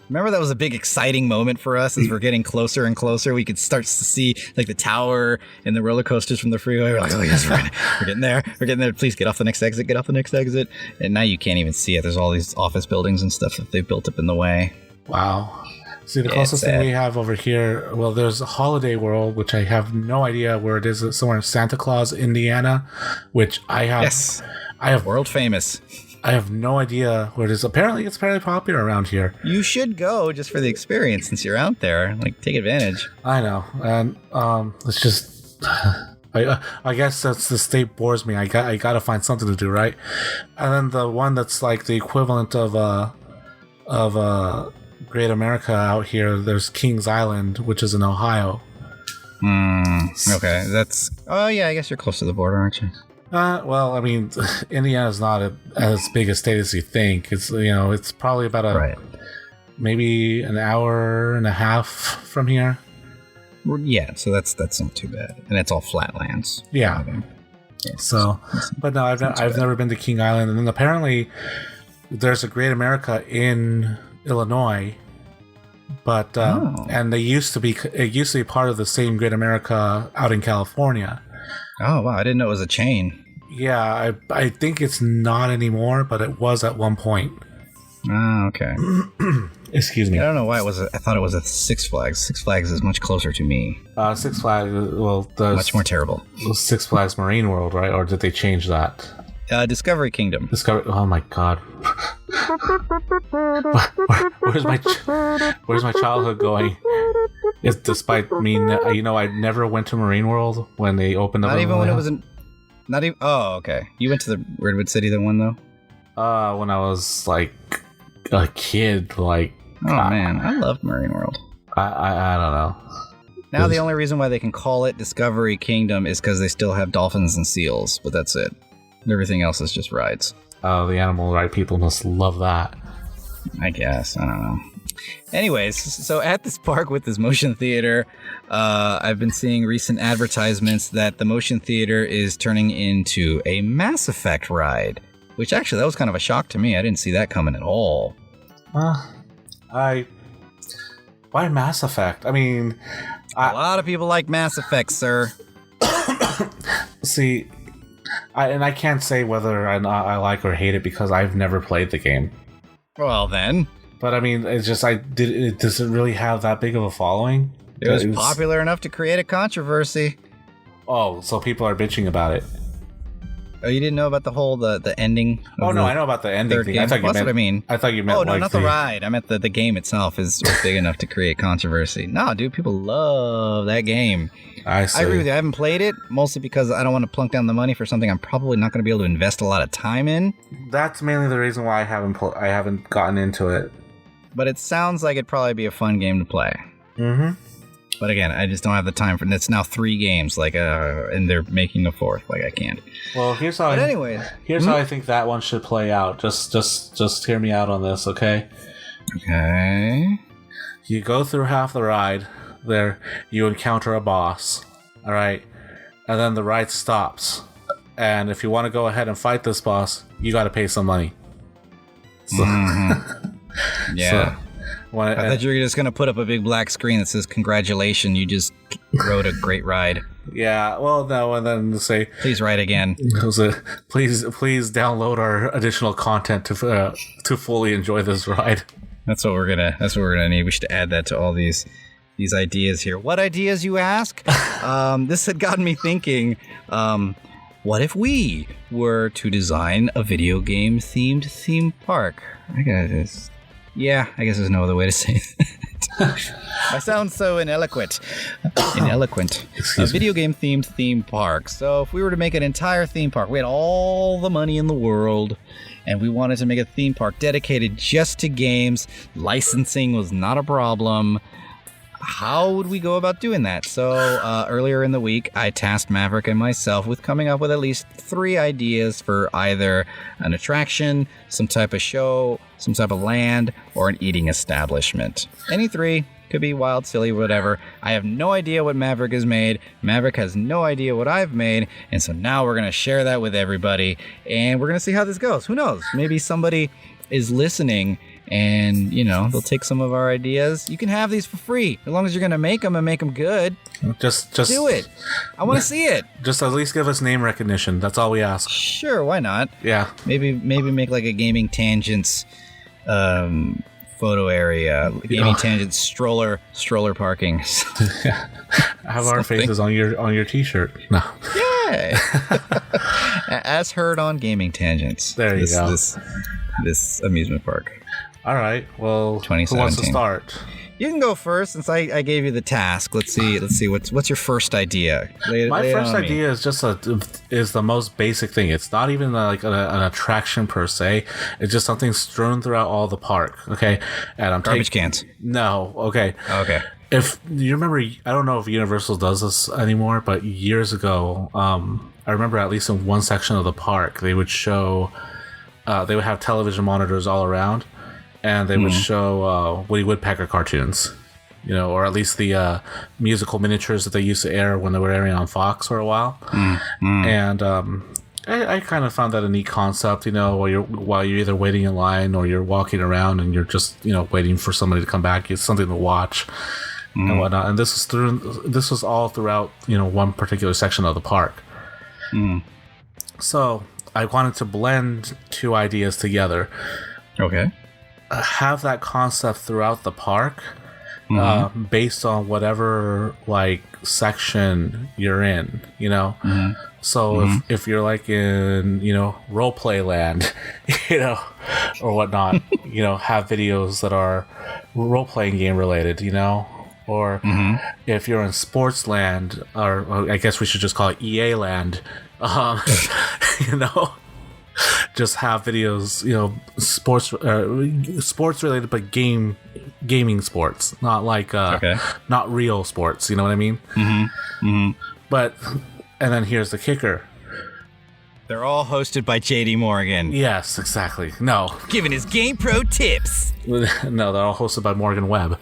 Remember that was a big exciting moment for us as we're getting closer and closer. We could start to see like the tower and the roller coasters from the freeway. We're like, oh yes, we're getting there. We're getting there. Please get off the next exit. Get off the next exit. And now you can't even see it. There's all these office buildings and stuff that they've built up in the way. Wow. See, the closest thing we have over here, well, there's Holiday World, which I have no idea where it is. It's somewhere in Santa Claus, Indiana, which I have. Yes. I have world famous. I have no idea where it is. Apparently, it's fairly popular around here. You should go just for the experience since you're out there. Like, take advantage. I know. And it's just... I guess that's the state bores me. I got to find something to do, right? And then the one that's like the equivalent of Great America out here, there's Kings Island, which is in Ohio. Okay, that's... Oh, yeah, I guess you're close to the border, aren't you? Well, I mean, Indiana's not as big a state as you think. It's, it's probably about maybe an hour and a half from here. Yeah, so that's not too bad. And it's all flatlands. Yeah. So, but no, I've never been to King Island. And then apparently there's a Great America in Illinois, but and it used to be part of the same Great America out in California. Oh wow, I didn't know it was a chain. Yeah, I think it's not anymore, but it was at one point. Oh, okay. Excuse me. I don't know why it was. I thought it was a Six Flags. Six Flags is much closer to me. Six Flags, well, much more terrible. Six Flags Marine World, right? Or did they change that? Discovery Kingdom. Oh my god. Where's my childhood going? It's despite me, I never went to Marine World when they opened up. Not even when it was not even. Oh, okay. You went to the Redwood City, the one though. When I was like a kid, like. Oh man, I loved Marine World. I don't know. Now the only reason why they can call it Discovery Kingdom is because they still have dolphins and seals, but that's it. Everything else is just rides. Oh, the animal ride people must love that. I guess. I don't know. Anyways, so at this park with this motion theater, I've been seeing recent advertisements that the motion theater is turning into a Mass Effect ride, which actually, that was kind of a shock to me. I didn't see that coming at all. Why Mass Effect? I mean... A lot of people like Mass Effect, sir. See... I can't say whether I like or hate it because I've never played the game. Well, then. But I mean, it's just does it really have that big of a following? It was popular enough to create a controversy. Oh, so people are bitching about it. Oh, you didn't know about the ending? Oh no, I know about the ending thing. That's what I mean. I thought you meant. Oh no, not the ride. I meant the game itself is big enough to create controversy. No, dude, people love that game. I see. I agree with you. I haven't played it mostly because I don't want to plunk down the money for something I'm probably not going to be able to invest a lot of time in. That's mainly the reason why I haven't gotten into it. But it sounds like it'd probably be a fun game to play. Mm-hmm. But again, I just don't have the time for it. It's now 3 games, and they're making a 4th. Like, I can't. Well, here's how I think that one should play out. Just hear me out on this, okay? Okay. You go through half the ride. There, you encounter a boss. All right, and then the ride stops. And if you want to go ahead and fight this boss, you got to pay some money. So, yeah. So, I thought you were just gonna put up a big black screen that says "Congratulations, you just rode a great ride." Yeah, well, no, and then say, "Please ride again." Please download our additional content to fully enjoy this ride. That's what we're gonna need. We should add that to all these ideas here. What ideas, you ask? This had gotten me thinking. what if we were to design a video game themed theme park? I guess there's no other way to say that. I sound so ineloquent. A video game themed theme park. So if we were to make an entire theme park, we had all the money in the world, and we wanted to make a theme park dedicated just to games. Licensing was not a problem. How would we go about doing that? So earlier in the week, I tasked Maverick and myself with coming up with at least 3 ideas for either an attraction, some type of show, some type of land, or an eating establishment. Any 3. Could be wild, silly, whatever. I have no idea what Maverick has made. Maverick has no idea what I've made. And so now we're going to share that with everybody. And we're going to see how this goes. Who knows? Maybe somebody is listening and, they'll take some of our ideas. You can have these for free as long as you're going to make them and make them good. Just do it. I want to see it. Just at least give us name recognition. That's all we ask. Sure, why not? Yeah. Maybe make like a Gaming Tangents photo area, Gaming Tangents stroller parking. Have our faces on your t-shirt. No. Yay! As heard on Gaming Tangents. There you go. This amusement park. All right. Well, who wants to start? You can go first since I gave you the task. Let's see. What's your first idea? My first idea is just is the most basic thing. It's not even like an attraction per se. It's just something strewn throughout all the park. Okay, and I'm garbage cans. No. Okay. Okay. If you remember, I don't know if Universal does this anymore, but years ago, I remember at least in one section of the park, they would show, they would have television monitors all around. And they would show Woody Woodpecker cartoons, or at least the musical miniatures that they used to air when they were airing on Fox for a while. And I kind of found that a neat concept, while you're either waiting in line or you're walking around and you're just waiting for somebody to come back. It's something to watch and whatnot. And this was all throughout one particular section of the park. So I wanted to blend 2 ideas together. Okay. Have that concept throughout the park, based on whatever section you're in, So if you're like in role play land, or whatnot, have videos that are role playing game related, or if you're in sports land, or I guess we should just call it EA land, just have videos, sports related, but gaming sports, not like not real sports. You know what I mean? But and then here's the kicker: they're all hosted by JD Morgan. Yes, exactly. No, giving his game pro tips. No, they're all hosted by Morgan Webb.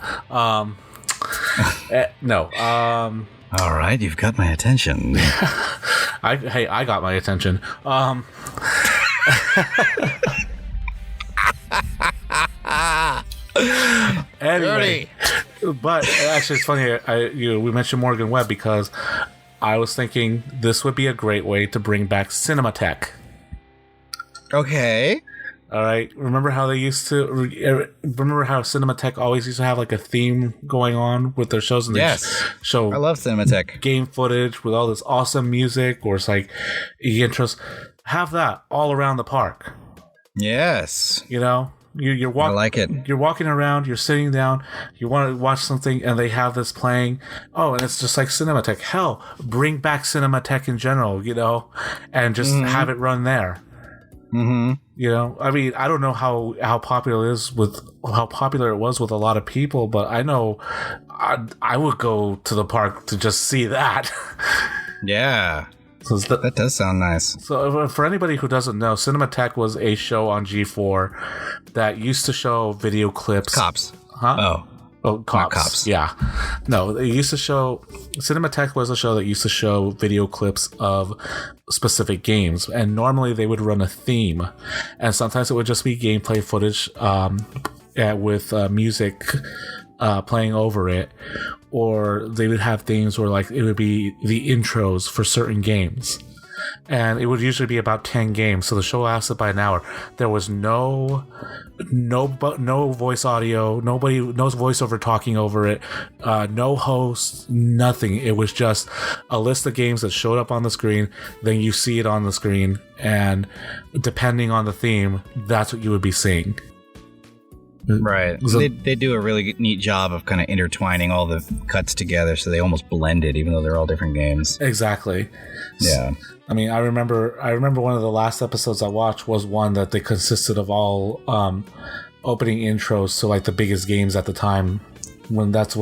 No. All right, you've got my attention. I got my attention. Anyway, but actually, it's funny. We mentioned Morgan Webb because I was thinking this would be a great way to bring back Cinematech. Okay. All right. Remember how Cinematech always used to have like a theme going on with their shows, and they show I love Cinematech game footage with all this awesome music, or it's like intros. Have that all around the park. Yes. You're walking. I like it. You're walking around. You're sitting down. You want to watch something, and they have this playing. Oh, and it's just like Cinematech. Hell, bring back Cinematech in general. And just have it run there. I mean, I don't know how popular it was with a lot of people, but I know I would go to the park to just see that. Yeah. So that does sound nice. So for anybody who doesn't know, Cinematech was a show on G4 that used to show video clips. Cops. Huh? Oh, Cops. Not Cops. Yeah. No, it used to show... Cinematech was a show that used to show video clips of specific games. And normally they would run a theme. And sometimes it would just be gameplay footage with music playing over it. Or they would have things where it would be the intros for certain games. and it would usually be about 10 games, so the show lasted by an hour. There was no voice audio, no voiceover talking over it, no host, nothing. It was just a list of games that showed up on the screen, then you see it on the screen, and depending on the theme, that's what you would be seeing. Right. So, they do a really neat job of kind of intertwining all the cuts together, so they almost blended, even though they're all different games. Exactly. Yeah. I mean, I remember one of the last episodes I watched was one that they consisted of all opening intros to like the biggest games at the time. That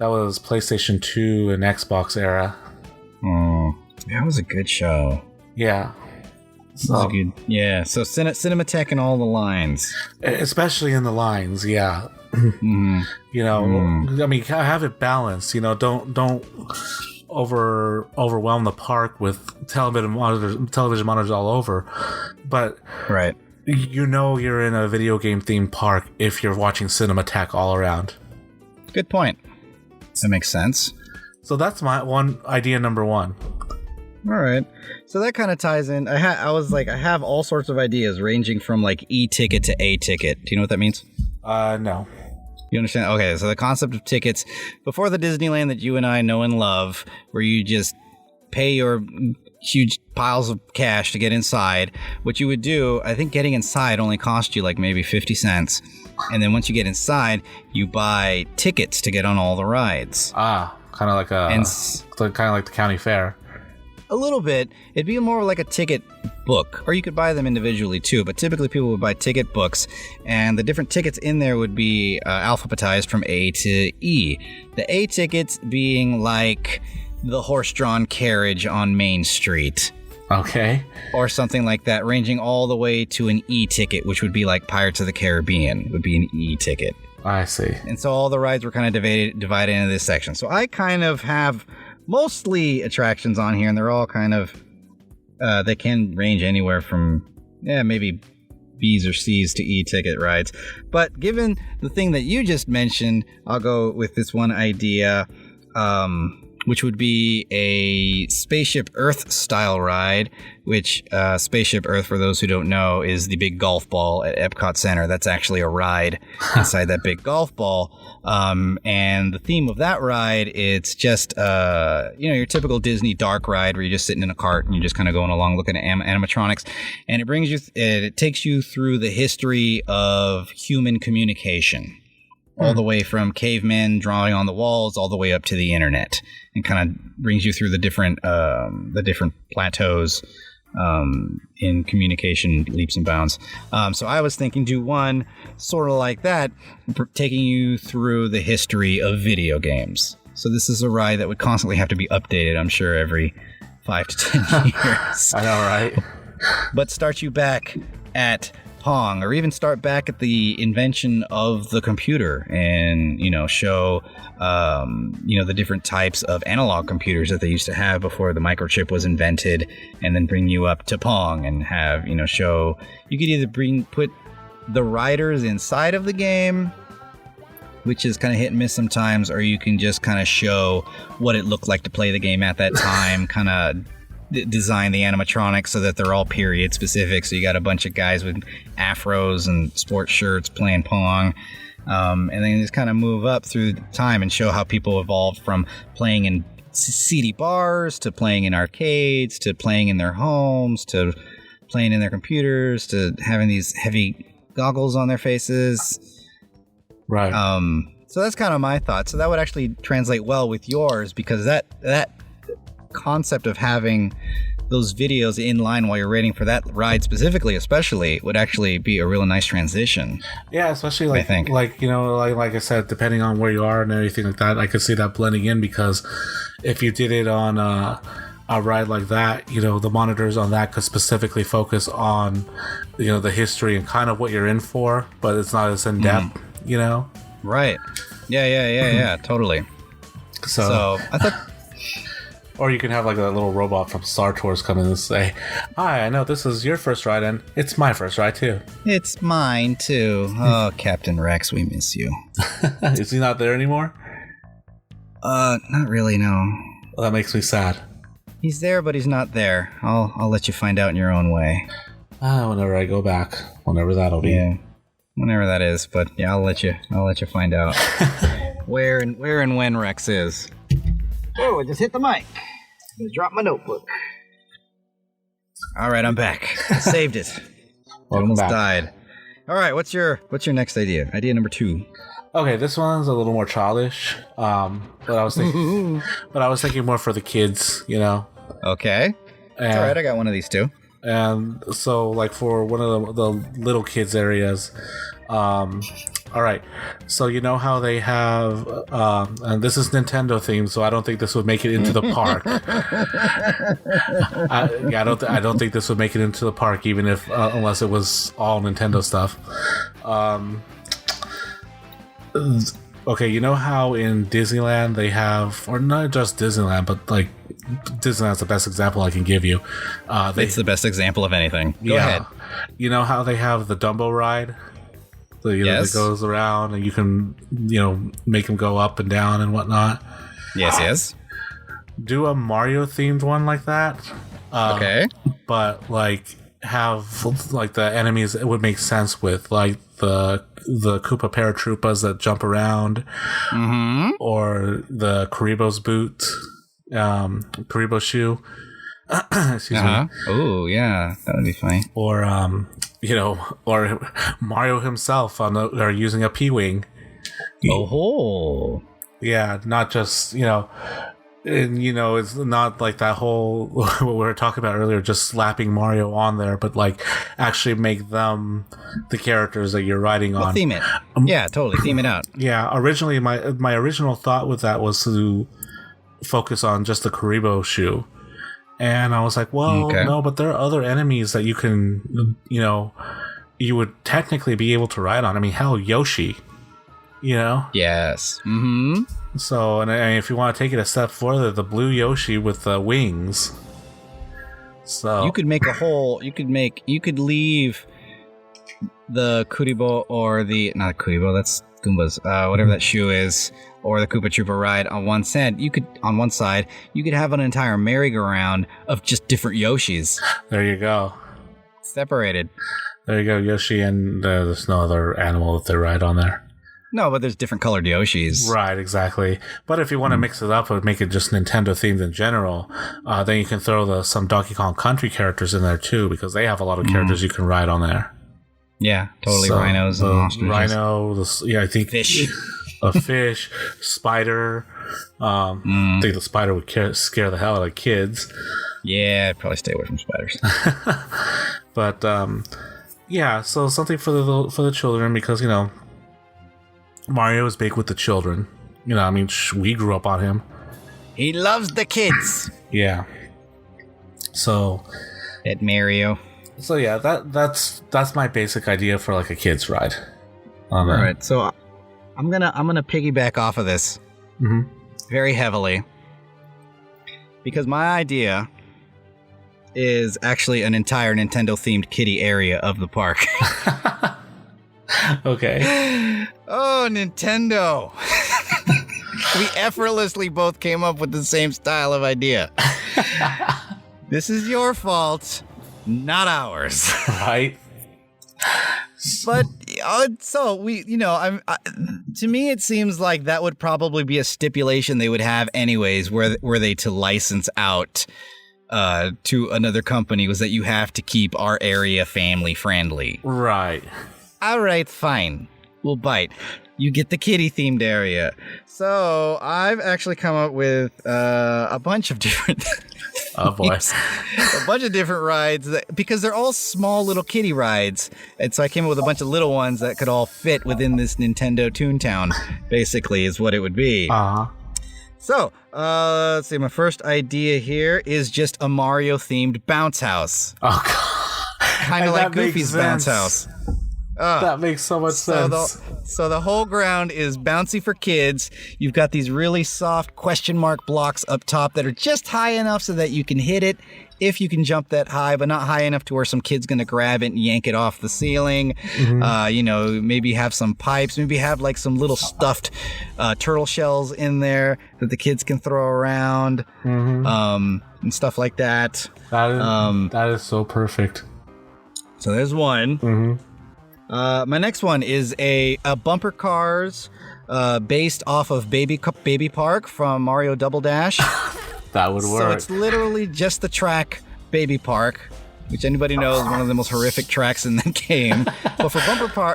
was PlayStation 2 and Xbox era. That was a good show. Yeah. So Cinematech and all the lines. Especially in the lines, yeah. Mm-hmm. You know, I mean, have it balanced. You know, don't overwhelm the park with television monitors all over. But right, you know, you're in a video game themed park if you're watching Cinematech all around. Good point. That makes sense. So that's my idea number one. All right. So that kind of ties in. I have all sorts of ideas ranging from like e-ticket to A-ticket. Do you know what that means? No. You understand? Okay, so the concept of tickets before the Disneyland that you and I know and love, where you just pay your huge piles of cash to get inside. What you would do, I think getting inside only cost you like maybe 50 cents. And then once you get inside, you buy tickets to get on all the rides. Kind of like the county fair. A little bit. It'd be more like a ticket book, or you could buy them individually too, but typically people would buy ticket books, and the different tickets in there would be alphabetized from A to E. The A tickets being like the horse-drawn carriage on Main Street. Okay. Or something like that, ranging all the way to an E ticket, which would be like Pirates of the Caribbean, would be an E ticket. I see. And so all the rides were kind of divided into this section. So I kind of have mostly attractions on here, and they're all kind of they can range anywhere from maybe B's or C's to E-ticket rides. But given the thing that you just mentioned, I'll go with this one idea, which would be a Spaceship Earth style ride, which Spaceship Earth, for those who don't know, is the big golf ball at Epcot Center. That's actually a ride inside that big golf ball. And the theme of that ride, it's just, your typical Disney dark ride where you're just sitting in a cart and you're just kind of going along looking at animatronics. And it takes you through the history of human communication. All the way from cavemen drawing on the walls all the way up to the internet, and kind of brings you through the different plateaus in communication leaps and bounds. So I was thinking do one sort of like that, taking you through the history of video games. So this is a ride that would constantly have to be updated, I'm sure, every 5 to 10 years. I know, right? But start you back at Pong, or even start back at the invention of the computer, and show the different types of analog computers that they used to have before the microchip was invented, and then bring you up to Pong and have show. You could either put the riders inside of the game, which is kind of hit and miss sometimes, or you can just kind of show what it looked like to play the game at that time, kind of design the animatronics so that they're all period specific. So you got a bunch of guys with afros and sports shirts playing Pong, and then just kind of move up through time and show how people evolved from playing in seedy bars to playing in arcades to playing in their homes to playing in their computers to having these heavy goggles on their faces. Right. So that's kind of my thought. So that would actually translate well with yours, because that concept of having those videos in line while you're waiting for that ride specifically, especially, would actually be a real nice transition. Yeah, especially I think. like I said, depending on where you are and everything like that, I could see that blending in, because if you did it on a ride like that, the monitors on that could specifically focus on the history and kind of what you're in for, but it's not as in depth, Right. Yeah, totally. So I thought. Or you can have like a little robot from Star Tours come in and say, "Hi, I know this is your first ride, and it's my first ride too." It's mine too. Oh, Captain Rex, we miss you. Is he not there anymore? Not really, no. Well, that makes me sad. He's there, but he's not there. I'll let you find out in your own way. Whenever I go back, whenever that'll be. Yeah, whenever that is. But yeah, I'll let you find out where and when Rex is. Oh, I just hit the mic. I just dropped my notebook. All right, I'm back. I saved it. Almost died. All right, what's your next idea? Idea number 2. Okay, this one's a little more childish. But I was thinking more for the kids, you know. Okay. All right, I got one of these too. And so, like, for one of the little kids areas, all right. So you know how they have, and this is Nintendo themed, so I don't think this would make it into the park. I don't think this would make it into the park, even if unless it was all Nintendo stuff. Okay, you know how in Disneyland they have, or not just Disneyland, but like Disneyland's the best example I can give you. It's the best example of anything. Go ahead. You know how they have the Dumbo ride? That goes around and you can, make them go up and down and whatnot. Yes. Do a Mario themed one like that. Okay. But like have like the enemies it would make sense with, like the Koopa paratroopas that jump around, or the Karibo's boot, Karibo shoe. Excuse me. Oh yeah, that would be funny. Or or Mario himself or using a P-wing. Oh, yeah, not just it's not like that whole what we were talking about earlier, just slapping Mario on there, but like actually make them the characters that you're riding on. Theme it. Yeah, totally theme it out. Yeah, originally my original thought with that was to focus on just the Karibo shoe. And I was like, well, no, but there are other enemies that you can, you would technically be able to ride on. I mean, hell, Yoshi, Yes. Mm-hmm. So, and if you want to take it a step further, the blue Yoshi with the wings. So you could make you could leave the Kuribo or not Kuribo, that's Goomba's, whatever that shoe is, or the Koopa Troopa ride on one side. You could have an entire merry-go-round of just different Yoshis. There you go. Separated. There you go, Yoshi, and there's no other animal that they ride on there. No, but there's different colored Yoshis. Right, exactly. But if you want to mix it up and make it just Nintendo themed in general, then you can throw some Donkey Kong Country characters in there too, because they have a lot of characters you can ride on there. Yeah, totally. Rhinos and ostriches. Rhino, I think fish. A fish, spider. I think the spider would scare the hell out of kids. Yeah, I'd probably stay away from spiders. But yeah, so something for the children, because Mario is big with the children. We grew up on him. He loves the kids. Yeah. So at Mario. So yeah, that's my basic idea for like a kids ride. All right, so I'm gonna piggyback off of this very heavily, because my idea is actually an entire Nintendo themed kiddie area of the park. Okay. Oh, Nintendo. We effortlessly both came up with the same style of idea. This is your fault, not ours. Right. But so we, to me, it seems like that would probably be a stipulation they would have anyways, were they to license out to another company, was that you have to keep our area family friendly. Right. All right, fine. We'll bite. You get the kiddie themed area. So I've actually come up with a bunch of different. Oh boy. A bunch of different rides because they're all small little kiddie rides. And so I came up with a bunch of little ones that could all fit within this Nintendo Toontown, basically, is what it would be. So, let's see. My first idea here is just a Mario themed bounce house. Oh, God. Kind of like Goofy's bounce house. That makes so much sense. So the whole ground is bouncy for kids. You've got these really soft question mark blocks up top that are just high enough so that you can hit it if you can jump that high, but not high enough to where some kid's going to grab it and yank it off the ceiling. Maybe have some pipes, maybe have like some little stuffed turtle shells in there that the kids can throw around. and stuff like that. That is so perfect. So there's one. Mm-hmm. My next one is a bumper cars based off of Baby Park from Mario Double Dash. That would work. So it's literally just the track Baby Park, which anybody knows is one of the most horrific tracks in the game. But for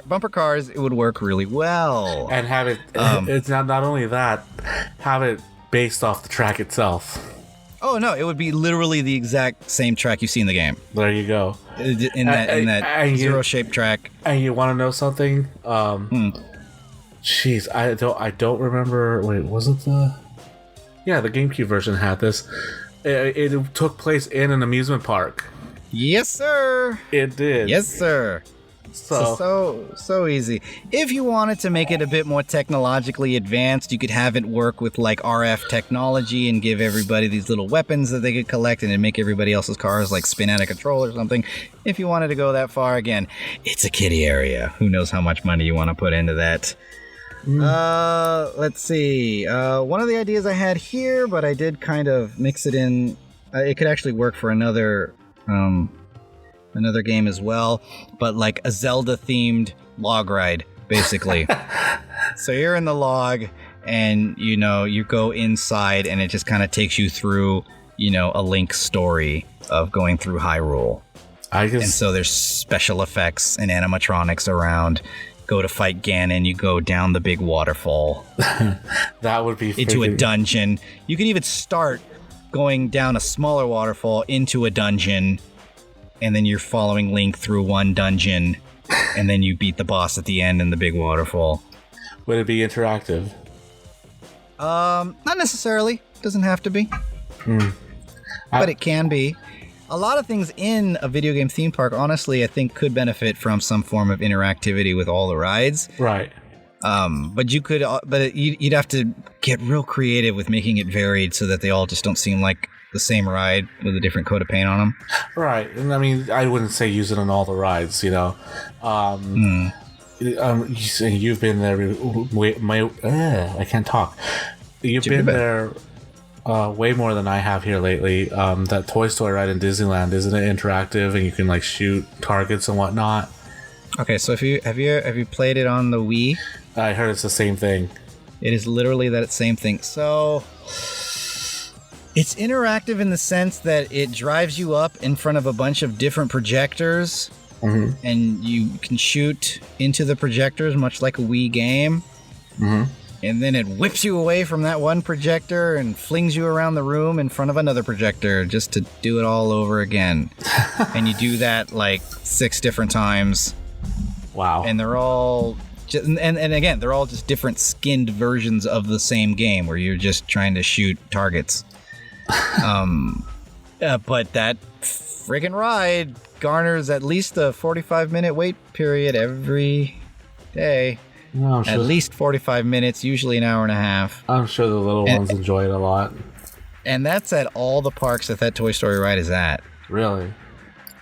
bumper cars, it would work really well. And have it, it's not only that, have it based off the track itself. Oh, no, it would be literally the exact same track you see in the game. There you go. In that zero-shaped track. And you want to know something? Jeez, I don't remember. Wait, was it the... Yeah, the GameCube version had this. It took place in an amusement park. Yes, sir. It did. Yes, sir. So easy. If you wanted to make it a bit more technologically advanced, you could have it work with like RF technology and give everybody these little weapons that they could collect and then make everybody else's cars like spin out of control or something. If you wanted to go that far, again, it's a kiddie area. Who knows how much money you want to put into that. Let's see. One of the ideas I had here, but I did kind of mix it in. It could actually work for another game as well, but like a Zelda-themed log ride, basically. So you're in the log, and you go inside, and it just kind of takes you through, a Link story of going through Hyrule. And so there's special effects and animatronics around. Go to fight Ganon, you go down the big waterfall. That would be into a dungeon. You could even start going down a smaller waterfall into a dungeon, and then you're following Link through one dungeon, and then you beat the boss at the end in the big waterfall. Would it be interactive? Not necessarily. Doesn't have to be. But it can be. A lot of things in a video game theme park, honestly, I think could benefit from some form of interactivity with all the rides. Right. But you'd have to get real creative with making it varied so that they all just don't seem like the same ride with a different coat of paint on them. Right. And I mean, I wouldn't say use it on all the rides, You've been there. I can't talk. You've been there way more than I have here lately. That Toy Story ride in Disneyland, isn't it interactive and you can like shoot targets and whatnot? Okay, so have you played it on the Wii? I heard it's the same thing. It is literally that same thing. So it's interactive in the sense that it drives you up in front of a bunch of different projectors, and you can shoot into the projectors, much like a Wii game. And then it whips you away from that one projector and flings you around the room in front of another projector just to do it all over again. And you do that like 6 different times. Wow. And they're all and again, they're all just different skinned versions of the same game where you're just trying to shoot targets. But that friggin' ride garners at least a 45-minute wait period every day. No, at least 45 minutes, usually an hour and a half. I'm sure the little ones enjoy it a lot. And that's at all the parks that Toy Story ride is at. Really?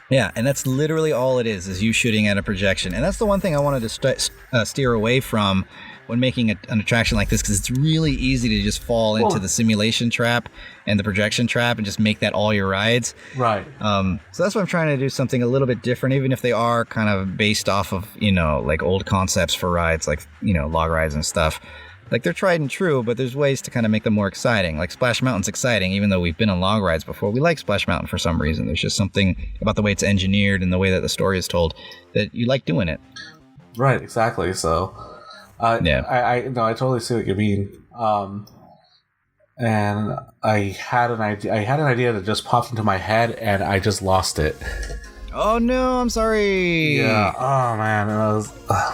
Yeah, and that's literally all it is you shooting at a projection. And that's the one thing I wanted to steer away from when making an attraction like this, because it's really easy to just fall into the simulation trap and the projection trap and just make that all your rides. Right. So that's why I'm trying to do something a little bit different, even if they are kind of based off of, like old concepts for rides, like, log rides and stuff. Like, they're tried and true, but there's ways to kind of make them more exciting. Like, Splash Mountain's exciting, even though we've been on log rides before. We like Splash Mountain for some reason. There's just something about the way it's engineered and the way that the story is told that you like doing it. Right, exactly. So, I totally see what you mean. And I had an idea that just popped into my head, and I just lost it. Oh no, I'm sorry. Yeah. Oh man,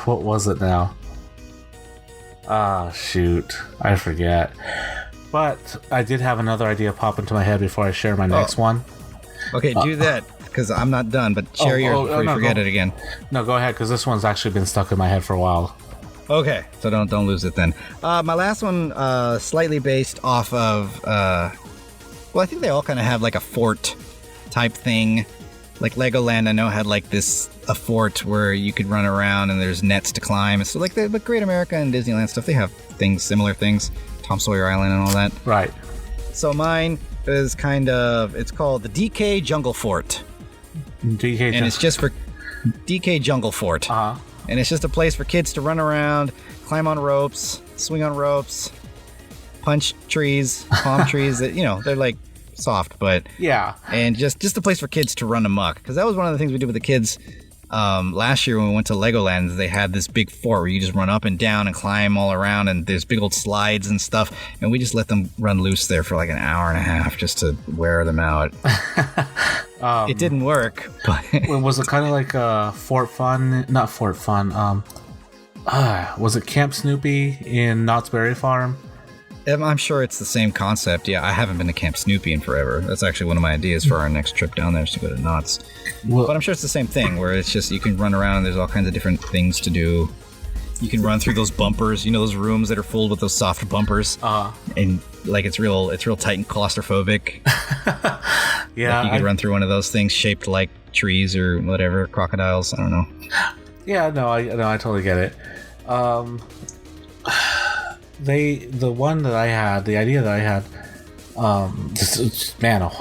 what was it now? Ah, shoot. I forget. But I did have another idea pop into my head before I share my next one. Okay, do that, because I'm not done, but share yours before you forget it again. No, go ahead, because this one's actually been stuck in my head for a while. Okay, so don't lose it then. My last one, slightly based off of... I think they all kind of have like a fort type thing. Like Legoland, I know, had like a fort where you could run around and there's nets to climb. So like the Great America and Disneyland stuff, they have similar things. Tom Sawyer Island and all that. Right. So mine is it's called the DK Jungle Fort. And it's just for DK Jungle Fort. Uh-huh. And it's just a place for kids to run around, climb on ropes, swing on ropes, punch trees, palm trees that, they're like soft, but yeah. And just a place for kids to run amok. Because that was one of the things we did with the kids last year when we went to Legoland. They had this big fort where you just run up and down and climb all around, and there's big old slides and stuff. And we just let them run loose there for like an hour and a half just to wear them out. It didn't work, but was it kind of like Fort Fun? Not Fort Fun. Was it Camp Snoopy in Knott's Berry Farm? I'm sure it's the same concept. Yeah, I haven't been to Camp Snoopy in forever. That's actually one of my ideas for our next trip down there, is to go to Knott's. Well, but I'm sure it's the same thing, where it's just you can run around and there's all kinds of different things to do. You can run through those bumpers, those rooms that are full with those soft bumpers. And like it's real tight and claustrophobic. Yeah. Like you could run through one of those things shaped like trees or whatever, crocodiles, I don't know. Yeah, no, I totally get it. The one that I had, the idea that I had, an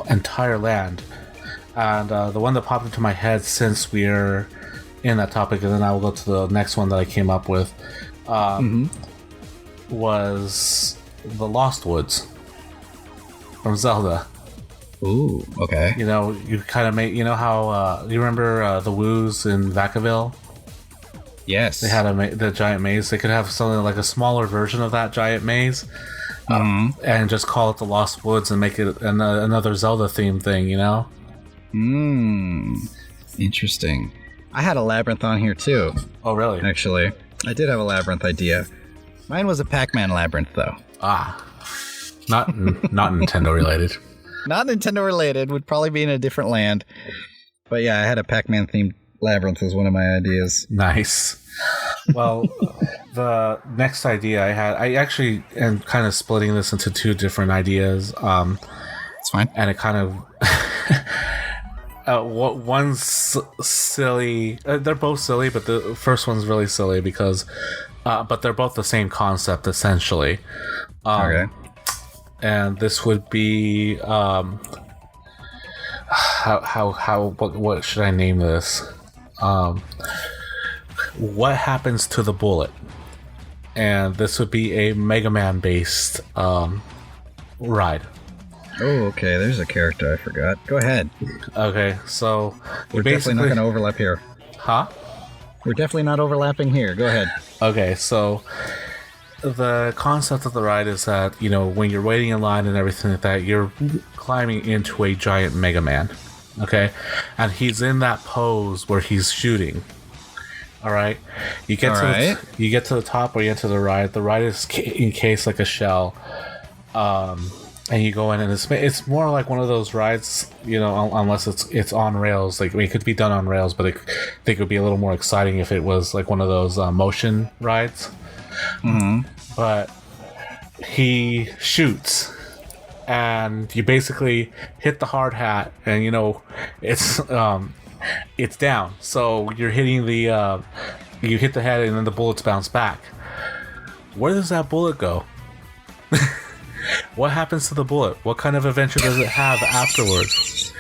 entire land. And the one that popped into my head since we're in that topic, and then I will go to the next one that I came up with, was the Lost Woods from Zelda. Ooh, okay. You kind of make, how, you remember the Woos in Vacaville? Yes. They had the giant maze. They could have something like a smaller version of that giant maze, and just call it the Lost Woods and make it another Zelda-themed thing, Interesting. I had a labyrinth on here, too. Oh, really? Actually, I did have a labyrinth idea. Mine was a Pac-Man labyrinth, though. Not Nintendo related. Not Nintendo related. Would probably be in a different land. But yeah, I had a Pac-Man themed labyrinth as one of my ideas. Nice. Well, the next idea I actually am kind of splitting this into two different ideas. It's fine. And it kind of one's silly. They're both silly, but the first one's really silly because, but they're both the same concept essentially. Okay. And this would be what should I name this? What happens to the bullet? And this would be a Mega Man based ride. Oh, okay. There's a character I forgot. Go ahead. Okay, so we're definitely not going to overlap here. Huh? We're definitely not overlapping here. Go ahead. Okay, so the concept of the ride is that, when you're waiting in line and everything like that, you're climbing into a giant Mega Man. Okay? And he's in that pose where he's shooting. Alright? You get to the top where you enter the ride. The ride is encased like a shell. And you go in, and it's more like one of those rides, unless it's on rails. Like, it could be done on rails, but I think it would be a little more exciting if it was like one of those motion rides. Mm-hmm. But he shoots, and you basically hit the hard hat, and it's down. So you're hitting you hit the head, and then the bullets bounce back. Where does that bullet go? What happens to the bullet? What kind of adventure does it have afterwards?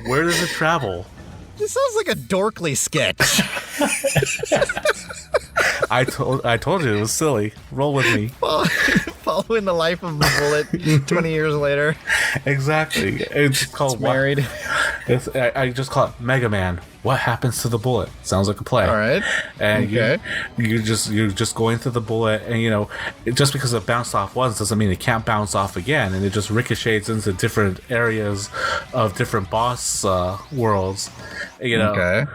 Where does it travel? This sounds like a Dorkly sketch. I told you it was silly. Roll with me. Following the life of the bullet 20 years later. Exactly. It's called married. I just call it Mega Man. What happens to the bullet? Sounds like a play. All right. And okay. you're just going through the bullet, and just because it bounced off once doesn't mean it can't bounce off again, and it just ricochets into different areas of different boss worlds. Okay.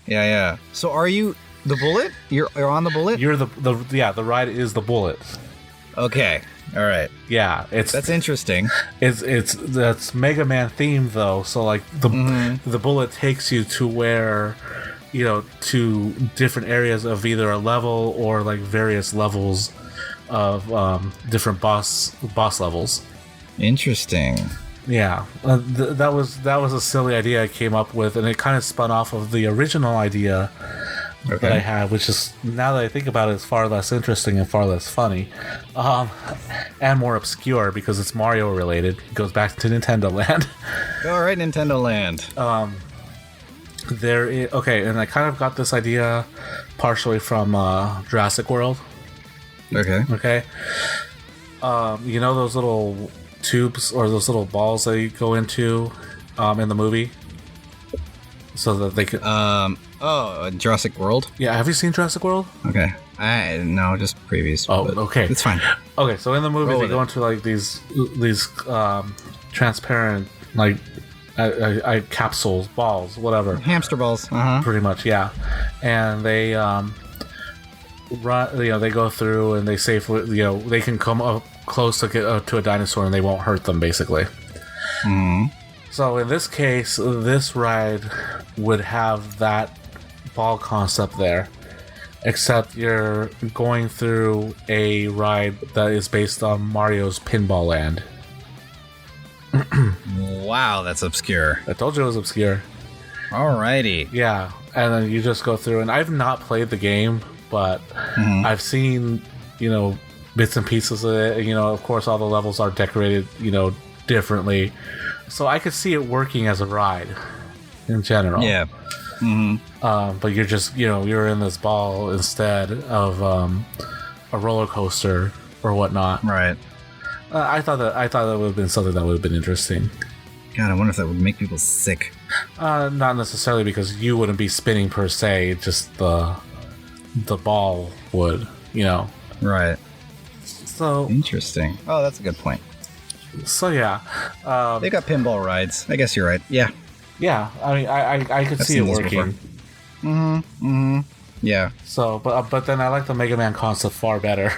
Yeah. So are you the bullet? You're on the bullet? You're the ride is the bullet. Okay. All right. Yeah, that's interesting. That's Mega Man themed though. So like the bullet takes you to where, to different areas of either a level or like various levels of different boss levels. Interesting. Yeah, that was a silly idea I came up with, and it kind of spun off of the original idea that I have, which is, now that I think about it, is far less interesting and far less funny, and more obscure because it's Mario related. It goes back to Nintendo Land. All right, Nintendo Land. Okay, and I kind of got this idea partially from Jurassic World. Okay. You know those little tubes or those little balls that you go into in the movie, so that they could. Jurassic World. Yeah, have you seen Jurassic World? Okay. No, just previews. Oh, okay. It's fine. Okay, so in the movie they go into like these transparent like capsules, balls, whatever. Hamster balls. Pretty much, yeah. And they run. They go through and they safely. They can come up close to a dinosaur and they won't hurt them, basically. Mm-hmm. So in this case, this ride would have that ball concept there, except you're going through a ride that is based on Mario's Pinball Land. Wow, that's obscure. I told you it was obscure. Alrighty. Yeah, and then you just go through, and I've not played the game, but I've seen, bits and pieces of it. Of course, all the levels are decorated, differently. So I could see it working as a ride in general. Yeah. Mm-hmm. But you're just, you're in this ball instead of a roller coaster or whatnot. Right. I thought that would have been something that would have been interesting. God, I wonder if that would make people sick. Not necessarily, because you wouldn't be spinning per se, just the ball would, Right. So interesting. Oh, that's a good point. So yeah, they got pinball rides. I guess you're right. Yeah. Yeah. I mean, I could see it working. Yeah. So, but then I like the Mega Man concept far better.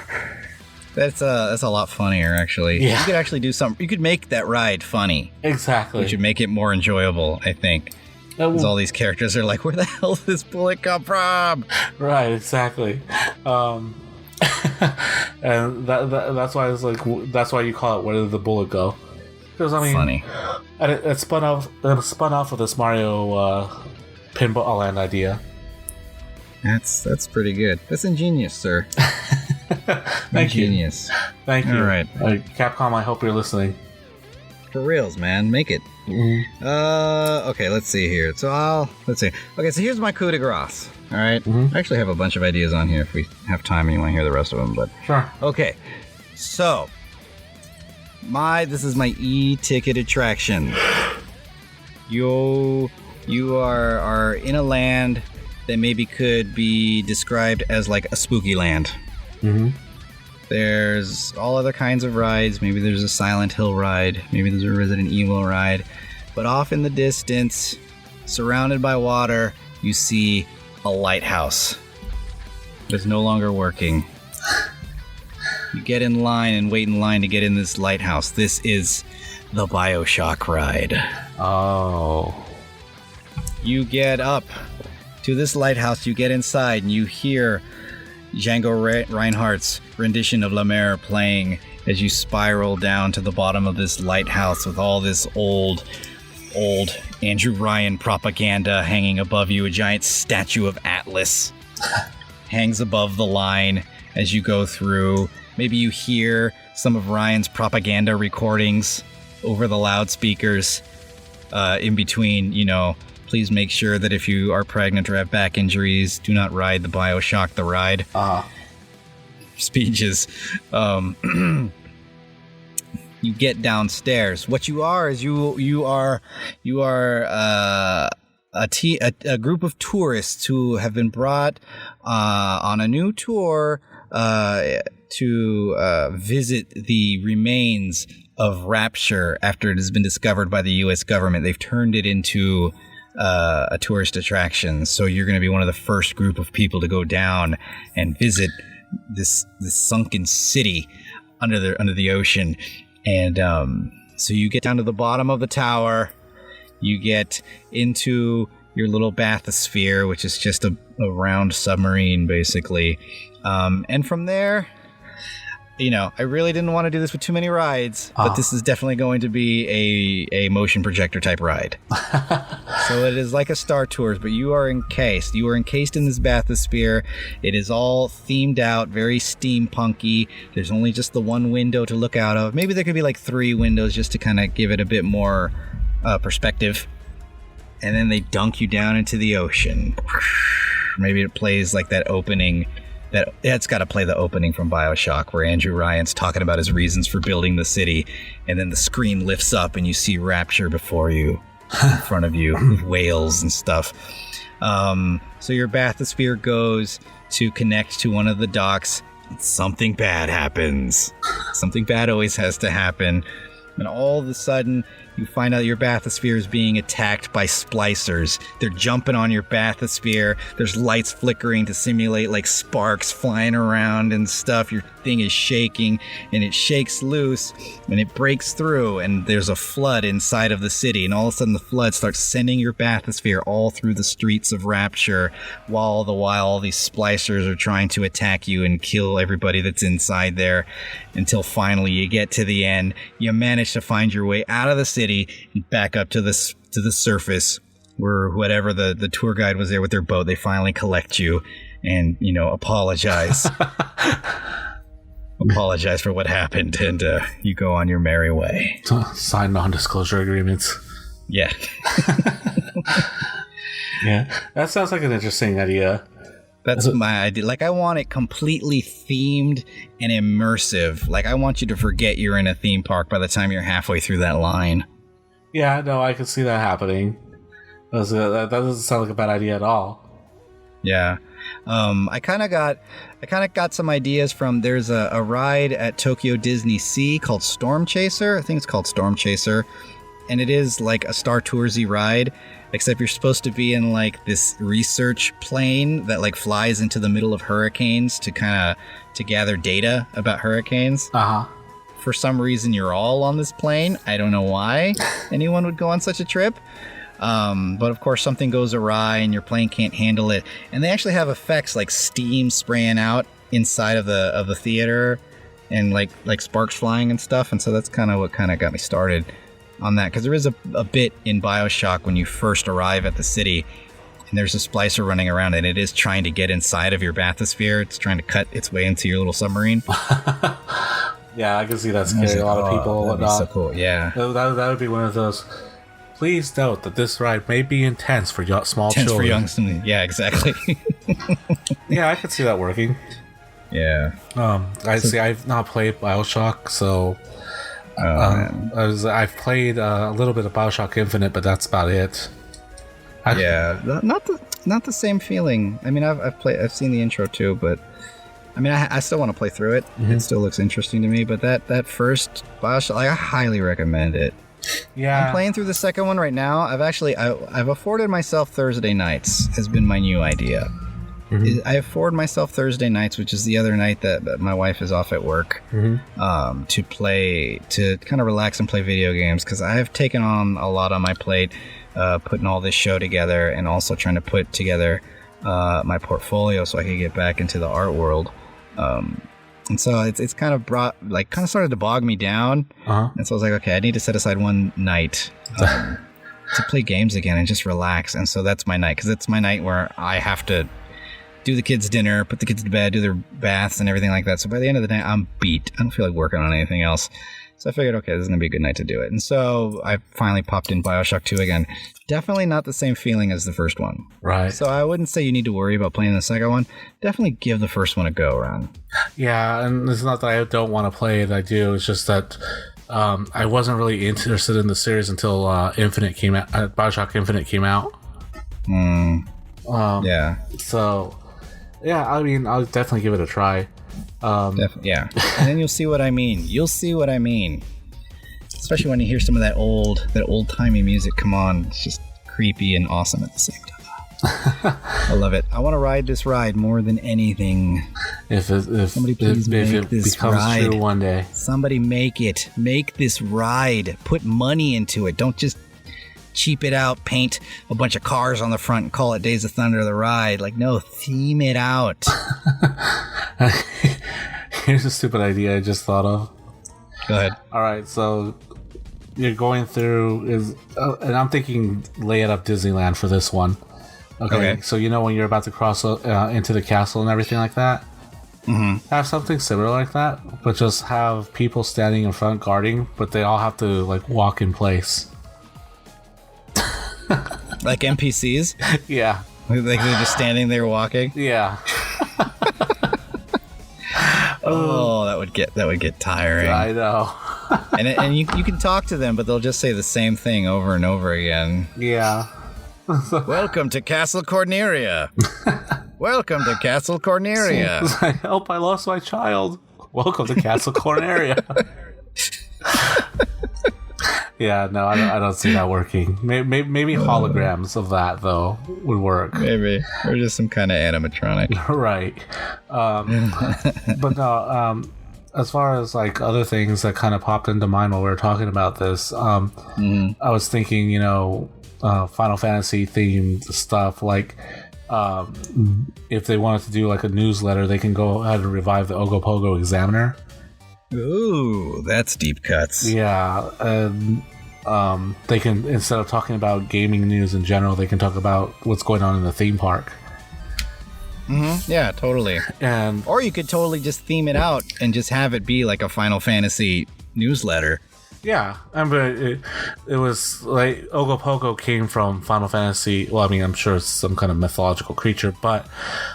That's a lot funnier, actually. Yeah. You could actually do something. You could make that ride funny. Exactly. Which would make it more enjoyable, I think. Because all these characters are like, where the hell did this bullet come from? Right. Exactly. And that's why it's like, that's why you call it, where did the bullet go? Because I mean, funny. And it spun off of this Mario Pinball Land idea. That's pretty good. That's ingenious, sir. Thank ingenious. You. Thank you. All right. Capcom, I hope you're listening. For reals, man. Make it. Mm-hmm. Okay, let's see here. Let's see. Okay, so here's my coup de grace. All right. Mm-hmm. I actually have a bunch of ideas on here if we have time and you want to hear the rest of them. But sure. Okay. So, this is my e-ticket attraction. You are in a land that maybe could be described as like a spooky land. Mm-hmm. There's all other kinds of rides. Maybe there's a Silent Hill ride. Maybe there's a Resident Evil ride. But off in the distance, surrounded by water, you see a lighthouse that's no longer working. You get in line and wait in line to get in this lighthouse. This is the BioShock ride. Oh. You get up to this lighthouse, you get inside, and you hear Django Reinhardt's rendition of La Mer playing as you spiral down to the bottom of this lighthouse with all this old Andrew Ryan propaganda hanging above you. A giant statue of Atlas hangs above the line as you go through. Maybe you hear some of Ryan's propaganda recordings over the loudspeakers in between, please make sure that if you are pregnant or have back injuries, do not ride the BioShock the ride. Speeches. You get downstairs. What you are is you are a group of tourists who have been brought on a new tour to visit the remains of Rapture after it has been discovered by the U.S. government. They've turned it into a tourist attraction. So you're going to be one of the first group of people to go down and visit this sunken city under the ocean. And so you get down to the bottom of the tower. You get into your little bathysphere, which is just a round submarine, basically. And from there, I really didn't want to do this with too many rides, but this is definitely going to be a motion projector type ride. So it is like a Star Tours, but you are encased. You are encased in this bathysphere. It is all themed out, very steampunky. There's only just the one window to look out of. Maybe there could be like 3 windows just to kind of give it a bit more perspective. And then they dunk you down into the ocean. Maybe it plays like that opening. It's got to play the opening from BioShock where Andrew Ryan's talking about his reasons for building the city, and then the screen lifts up and you see Rapture before you, in front of you, with whales and stuff. So your bathysphere goes to connect to one of the docks. Something bad happens. Something bad always has to happen. And all of a sudden, you find out your bathysphere is being attacked by splicers. They're jumping on your bathysphere. There's lights flickering to simulate like sparks flying around and stuff. Your thing is shaking, and it shakes loose, and it breaks through, and there's a flood inside of the city. And all of a sudden, the flood starts sending your bathysphere all through the streets of Rapture, while all the while all these splicers are trying to attack you and kill everybody that's inside there, until finally you get to the end. You manage to find your way out of the city and back up to the surface, where whatever the tour guide was there with their boat. They finally collect you and apologize. Apologize for what happened, and you go on your merry way. Sign non-disclosure agreements. Yeah. Yeah, that sounds like an interesting idea. That's my idea. Like, I want it completely themed and immersive. Like, I want you to forget you're in a theme park by the time you're halfway through that line. Yeah, no, I can see that happening. That doesn't sound like a bad idea at all. Yeah. I kind of got some ideas from, there's a ride at Tokyo Disney Sea called Storm Chaser. I think it's called Storm Chaser. And it is like a Star Toursy ride, except you're supposed to be in like this research plane that like flies into the middle of hurricanes to gather data about hurricanes. Uh-huh. For some reason, you're all on this plane. I don't know why anyone would go on such a trip. But of course, something goes awry and your plane can't handle it. And they actually have effects like steam spraying out inside of the theater, and like sparks flying and stuff. And so that's kind of what got me started on that, because there is a bit in BioShock when you first arrive at the city, and there's a splicer running around, and it is trying to get inside of your bathysphere. It's trying to cut its way into your little submarine. Yeah, I can see that scaring a lot of people. That'd be so cool. Yeah, that would be one of those. Please note that this ride may be intense for small children. For young, yeah, exactly. Yeah, I could see that working. Yeah. I've not played BioShock, so I've played a little bit of BioShock Infinite, but that's about it. Not the same feeling. I mean, I've seen the intro too, but I mean, I still want to play through it. Mm-hmm. It still looks interesting to me. But that first BioShock, I highly recommend it. Yeah, I'm playing through the second one right now. I've afforded myself Thursday nights. Has been my new idea. Mm-hmm. I afford myself Thursday nights, which is the other night that my wife is off at work, to kind of relax and play video games, because I have taken on a lot on my plate, putting all this show together and also trying to put together my portfolio so I can get back into the art world. And so it's kind of started to bog me down. Uh-huh. And so I was like, okay, I need to set aside one night to play games again and just relax. And so that's my night, because it's my night where I have to do the kids' dinner, put the kids to bed, do their baths and everything like that. So by the end of the day, I'm beat. I don't feel like working on anything else. So I figured, okay, this is going to be a good night to do it. And so I finally popped in BioShock 2 again. Definitely not the same feeling as the first one. Right. So I wouldn't say you need to worry about playing the second one. Definitely give the first one a go around. Yeah, and it's not that I don't want to play it. I do. It's just that I wasn't really interested in the series until Infinite came out. BioShock Infinite came out. Yeah. So, yeah, I mean, I'll definitely give it a try. Yeah. And then you'll see what I mean. Especially when you hear some of that old-timey music come on. It's just creepy and awesome at the same time. I love it. I want to ride this ride more than anything. If somebody please make it this becomes ride. True one day. Somebody make it. Make this ride. Put money into it. Don't just cheap it out, paint a bunch of cars on the front and call it Days of Thunder the ride. Like, no, theme it out. here's a stupid idea I just thought of. Go ahead. All right, so you're going through and I'm thinking lay it up Disneyland for this one. Okay. So when you're about to cross into the castle and everything like that, have something similar like that, but just have people standing in front guarding, but they all have to like walk in place. Like NPCs? Yeah. Like they're just standing there walking? Yeah. Oh, that would get tiring. I know. and you can talk to them, but they'll just say the same thing over and over again. Yeah. Welcome to Castle Corneria. Welcome to Castle Corneria. It's like, help, I lost my child. Welcome to Castle Corneria. Yeah, no, I don't see that working. Maybe holograms of that, though, would work. Maybe. Or just some kind of animatronic. Right. But no, as far as like other things that kind of popped into mind while we were talking about this, I was thinking, Final Fantasy themed stuff, like if they wanted to do like a newsletter, they can go ahead and revive the Ogopogo Examiner. Ooh, that's deep cuts. Yeah, and they can, instead of talking about gaming news in general, they can talk about what's going on in the theme park. Yeah, totally. Or you could totally just theme it out and just have it be like a Final Fantasy newsletter. Yeah, but it was like Ogopogo came from Final Fantasy. Well, I mean, I'm sure it's some kind of mythological creature, but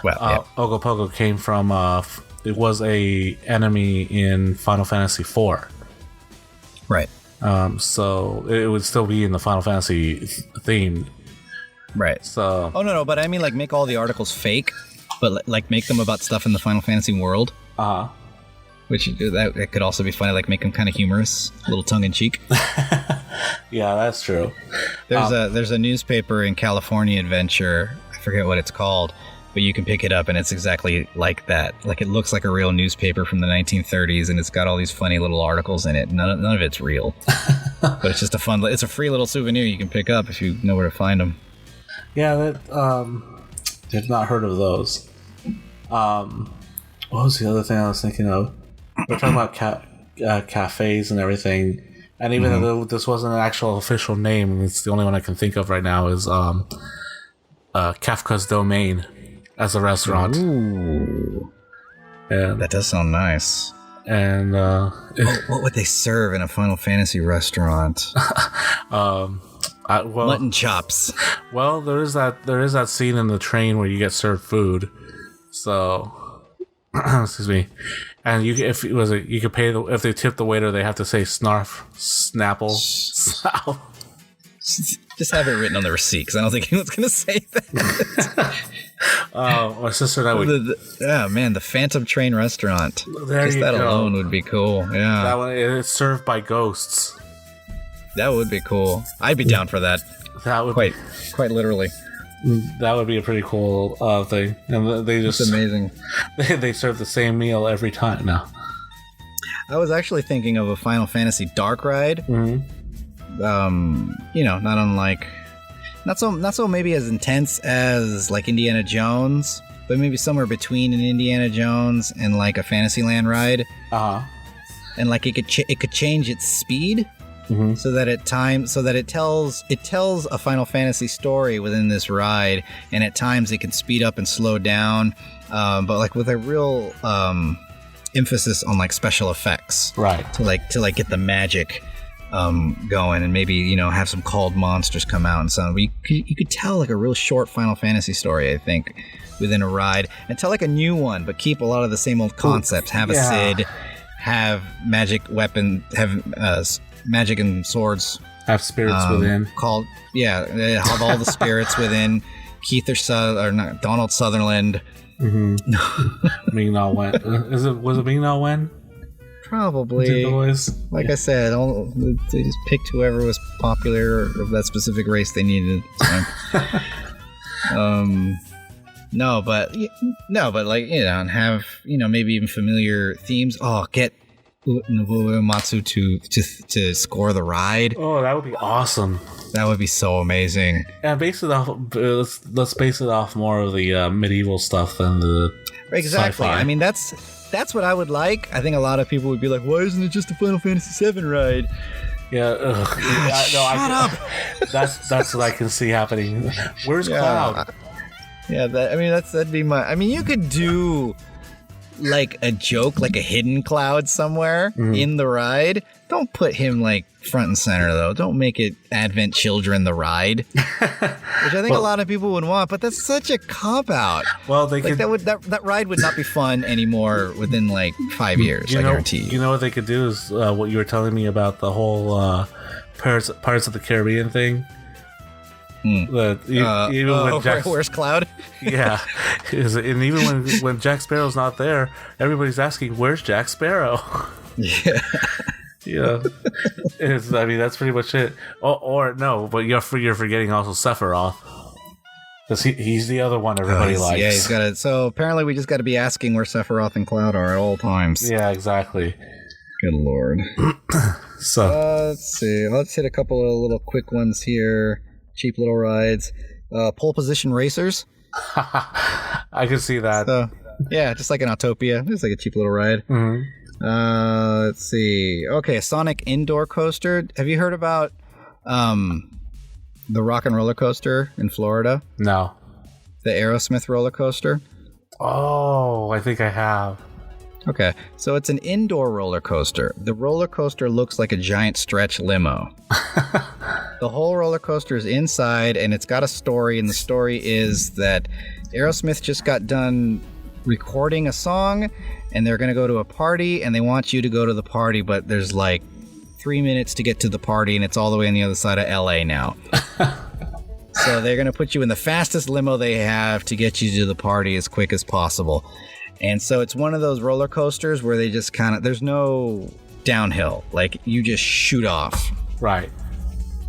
Ogopogo came from it was a enemy in Final Fantasy IV. Right. So it would still be in the Final Fantasy theme. Right. So. Oh no, but I mean, like, make all the articles fake, but like make them about stuff in the Final Fantasy world. Which that could also be funny, like make them kind of humorous, a little tongue in cheek. Yeah, that's true. There's a newspaper in California Adventure. I forget what it's called, but you can pick it up and it's exactly like that. Like it looks like a real newspaper from the 1930s, and it's got all these funny little articles in it. None of it's real, but it's just it's a free little souvenir you can pick up if you know where to find them. Yeah, I've not heard of those. What was the other thing I was thinking of? We're talking about cafes and everything, and even though this wasn't an actual official name, it's the only one I can think of right now is Kafka's Domain as a restaurant. Ooh, and that does sound nice. And what would they serve in a Final Fantasy restaurant? Mutton chops. Well, there is that scene in the train where you get served food. So, excuse me, and you could pay if they tip the waiter, they have to say Snarf, Snapple, Slough. Just have it written on the receipt, because I don't think anyone's going to say that. My sister and I would. The Phantom Train Restaurant. There just you that go. Alone would be cool. Yeah, that one, it's served by ghosts. That would be cool. I'd be down for that. That would quite literally. That would be a pretty cool thing. And they just, it's amazing. They serve the same meal every time now. I was actually thinking of a Final Fantasy Dark Ride. Not unlike, not so maybe as intense as like Indiana Jones, but maybe somewhere between an Indiana Jones and like a Fantasyland ride. And like it could change its speed. So that it tells a Final Fantasy story within this ride, and at times it can speed up and slow down, but like with a real emphasis on like special effects, right? To get the magic going, and maybe have some called monsters come out and so you could tell like a real short Final Fantasy story, I think, within a ride, and tell like a new one, but keep a lot of the same old concepts. Have a Cid, have magic weapon, have magic and swords, have spirits within. Have all the spirits within. Donald Sutherland. Ming Na Wen. Was it Ming Na Wen? Probably. Like I said, they just picked whoever was popular of that specific race they needed. No, but like and have maybe even familiar themes. Get Uematsu to score the ride. Oh, that would be awesome. That would be so amazing. And base it off. Let's base it off more of the medieval stuff than the exactly. sci-fi. I mean, that's what I would like. I think a lot of people would be like, why isn't it just a Final Fantasy VII ride? Yeah, Shut up. That's what I can see happening. Where's Cloud? Yeah, that'd be my. I mean, you could do like a joke, like a hidden Cloud somewhere in the ride. Don't put him like front and center though. Don't make it Advent Children the ride, which I think a lot of people would want. But that's such a cop out. Well, they like could, that ride would not be fun anymore within like 5 years. I guarantee you. You know what they could do is what you were telling me about the whole Pirates of the Caribbean thing. Even when where's Cloud? Yeah, and even when Jack Sparrow's not there, everybody's asking, "Where's Jack Sparrow?" Yeah, yeah. I mean, that's pretty much it. Or no, but you're forgetting also Sephiroth, because he's the other one everybody likes. Yeah, he's got it. So apparently, we just got to be asking where Sephiroth and Cloud are at all times. Yeah, exactly. Good lord. So let's see. Let's hit a couple of little quick ones here. Cheap little rides. Pole position racers. I can see that. So, yeah, just like an Autopia. It's like a cheap little ride. Let's see. Okay, Sonic indoor coaster. Have you heard about the Rock and Roller Coaster in Florida? No. The Aerosmith roller coaster? Oh, I think I have. Okay, so it's an indoor roller coaster. The roller coaster looks like a giant stretch limo. The whole roller coaster is inside, and it's got a story, and the story is that Aerosmith just got done recording a song, and they're going to go to a party, and they want you to go to the party, but there's like 3 minutes to get to the party, and it's all the way on the other side of LA now. So they're going to put you in the fastest limo they have to get you to the party as quick as possible. And so it's one of those roller coasters where they just kind of, there's no downhill. Like, you just shoot off. Right.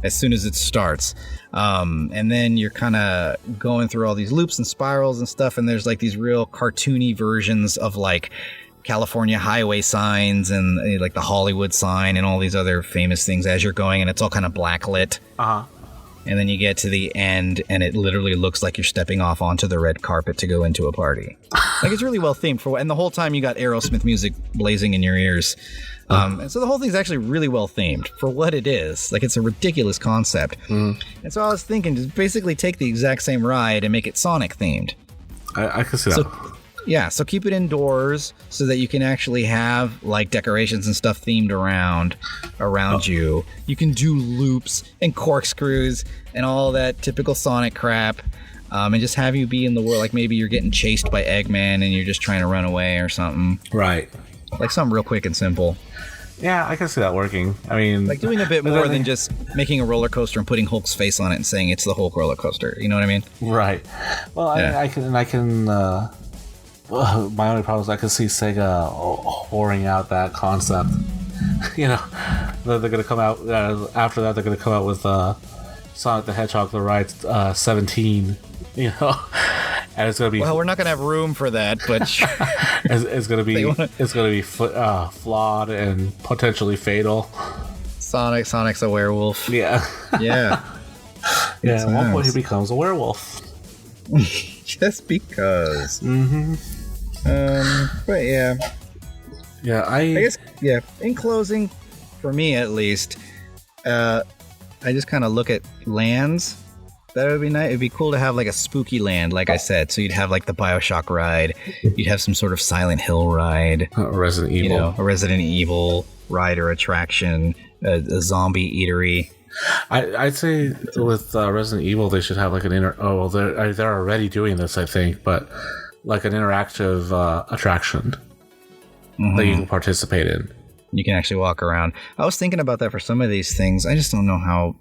As soon as it starts. And then you're kind of going through all these loops and spirals and stuff. And there's like these real cartoony versions of like California highway signs and like the Hollywood sign and all these other famous things as you're going. And it's all kind of blacklit. Uh-huh. And then you get to the end, and it literally looks like you're stepping off onto the red carpet to go into a party. Like, it's really well themed and the whole time you got Aerosmith music blazing in your ears. And so the whole thing's actually really well themed for what it is. Like, it's a ridiculous concept. And so I was thinking, just basically take the exact same ride and make it Sonic themed. I can see that. Yeah, so keep it indoors so that you can actually have like decorations and stuff themed around you. You can do loops and corkscrews and all that typical Sonic crap, and just have you be in the world. Like maybe you're getting chased by Eggman and you're just trying to run away or something. Right. Like something real quick and simple. Yeah, I can see that working. I mean, like doing a bit more than just making a roller coaster and putting Hulk's face on it and saying it's the Hulk roller coaster. You know what I mean? Right. Well, yeah. I can. My only problem is I can see Sega whoring out that concept. You know, they're going to come out after that. They're going to come out with Sonic the Hedgehog the Ride 17. You know, and it's going to be. Well, we're not going to have room for that, but it's going to be flawed and potentially fatal. Sonic's a werewolf. Yeah. Yeah. Yeah. At one point, he becomes a werewolf. Just because. But yeah. Yeah, I guess, yeah, in closing, for me at least, I just kind of look at lands. That would be nice. It'd be cool to have like a spooky land, like I said. So you'd have like the BioShock ride. You'd have some sort of Silent Hill ride. Resident Evil. You know, a Resident Evil ride or attraction. A zombie eatery. I'd say with Resident Evil, they should have like an they're already doing this, I think, but like an interactive attraction that you can participate in. You can actually walk around. I was thinking about that for some of these things. I just don't know how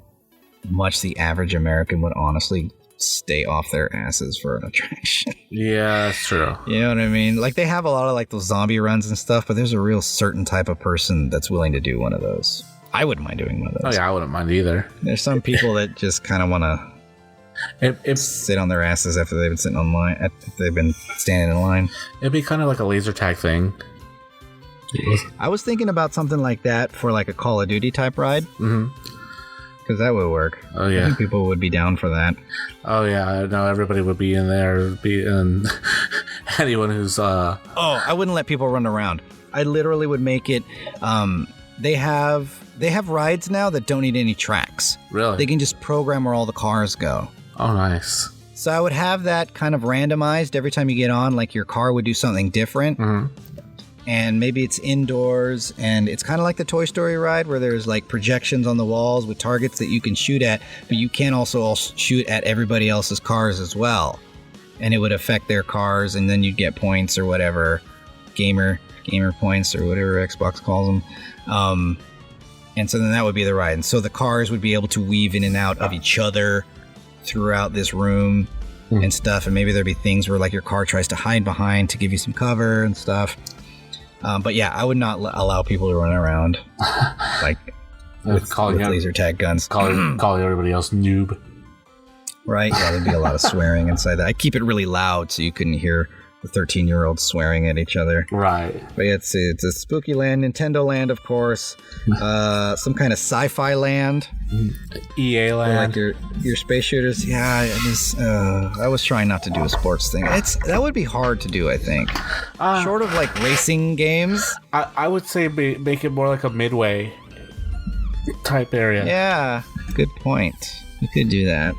much the average American would honestly stay off their asses for an attraction. Yeah, that's true. You know what I mean? Like they have a lot of like those zombie runs and stuff, but there's a real certain type of person that's willing to do one of those. I wouldn't mind doing one of those. Oh yeah, I wouldn't mind either. There's some people that just kind of want to sit on their asses after they've been sitting on line, after they've been standing in line. It'd be kind of like a laser tag thing. I was thinking about something like that for like a Call of Duty type ride. Because that would work. Oh yeah, I think people would be down for that. Oh yeah, no, everybody would be in there, anyone who's I wouldn't let people run around. I literally would make it. They have rides now that don't need any tracks. Really? They can just program where all the cars go. Oh, nice. So I would have that kind of randomized every time you get on, like your car would do something different. Mm-hmm. And maybe it's indoors, and it's kind of like the Toy Story ride where there's like projections on the walls with targets that you can shoot at, but you can also shoot at everybody else's cars as well. And it would affect their cars, and then you'd get points or whatever, gamer points or whatever Xbox calls them. And so then that would be the ride. And so the cars would be able to weave in and out of each other throughout this room and stuff. And maybe there'd be things where like your car tries to hide behind to give you some cover and stuff. But yeah, I would not allow people to run around like with laser tag guns. Calling everybody else noob. Right? Yeah, there'd be a lot of swearing inside that. I'd keep it really loud so you couldn't hear the 13-year-olds swearing at each other. Right. But yeah, it's a spooky land, Nintendo land, of course. Some kind of sci-fi land. EA land. Like your space shooters. Yeah, I was trying not to do a sports thing. That would be hard to do, I think. Short of like racing games. I would say make it more like a midway type area. Yeah, good point. You could do that.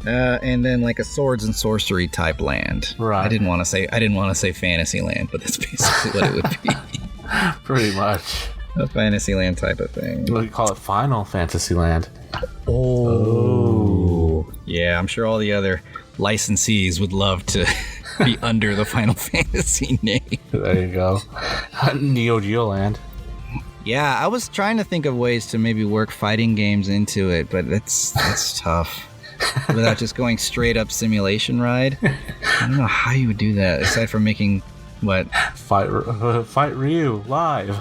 And then like a swords and sorcery type land. Right. I didn't want to say fantasy land, but that's basically what it would be. Pretty much. A fantasy land type of thing. We call it Final Fantasy Land. Oh. Yeah, I'm sure all the other licensees would love to be under the Final Fantasy name. There you go. Neo Geo Land. Yeah, I was trying to think of ways to maybe work fighting games into it, but that's tough. Without just going straight up simulation ride. I don't know how you would do that aside from making what? Fight Ryu live.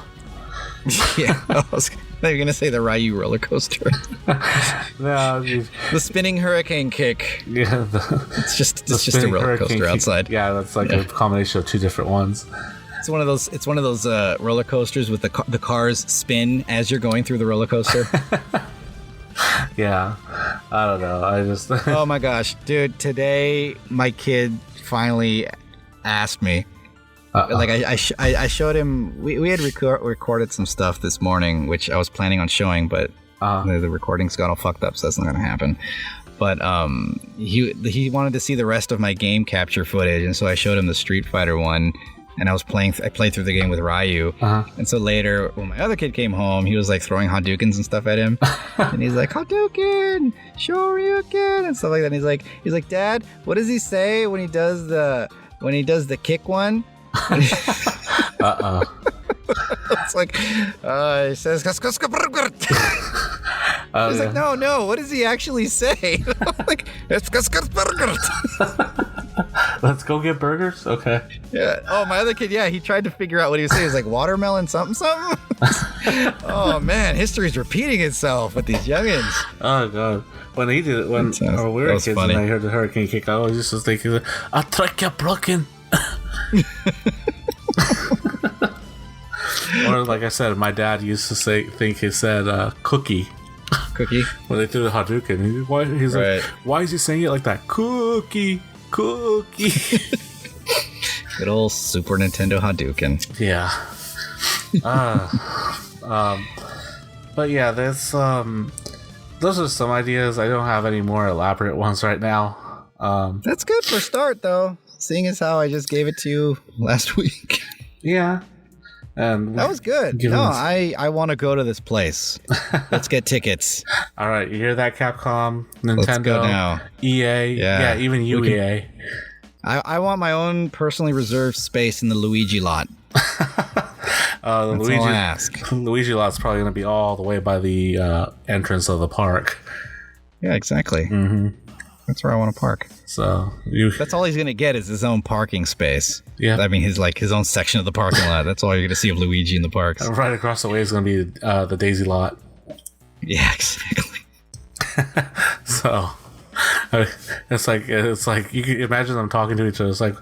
Yeah, I thought you were gonna say the Ryu roller coaster. No, the spinning hurricane kick. Yeah, it's just a roller coaster outside. Yeah, that's like a combination of two different ones. It's one of those roller coasters with the cars spin as you're going through the roller coaster. Yeah, I don't know. I just oh my gosh, dude! Today my kid finally asked me. Like I showed him. We had recorded some stuff this morning, which I was planning on showing, but the recordings got all fucked up, so that's not gonna happen. But he wanted to see the rest of my game capture footage, and so I showed him the Street Fighter one. And I played through the game with Ryu. And so later, when my other kid came home, he was like throwing Hadoukens and stuff at him. And he's like, Hadouken, Shoryuken, and stuff like that. And he's like, Dad, what does he say when he does the kick one? It's like, he says, he's like, no, what does he actually say? Like, let's go get burgers? Okay. Yeah. Oh, my other kid, yeah, he tried to figure out what he was saying. He was like, watermelon something? Oh, man, history's repeating itself with these youngins. Oh, God. When he did it, when we were kids funny. And I heard the hurricane kick, I was just thinking, I trick you broken. Or like I said, my dad used to think he said cookie. Cookie? When they threw the Hadouken. He's right. Like, why is he saying it like that? Cookie. Good old Super Nintendo Hadouken. Yeah. But yeah, there's those are some ideas. I don't have any more elaborate ones right now. That's good for a start, though. Seeing as how I just gave it to you last week. Yeah. And that was good. No, I want to go to this place. Let's get tickets. All right, you hear that, Capcom, Nintendo, let's go now. EA, yeah even UEA. I want my own personally reserved space in the Luigi lot. Luigi lot's probably going to be all the way by the entrance of the park. Yeah, exactly. Mm-hmm. That's where I want to park. So that's all he's gonna get is his own parking space. Yeah, I mean his own section of the parking lot. That's all you're gonna see of Luigi in the parks. Right across the way is gonna be the Daisy lot. Yeah, exactly. So it's like you can imagine them talking to each other. It's like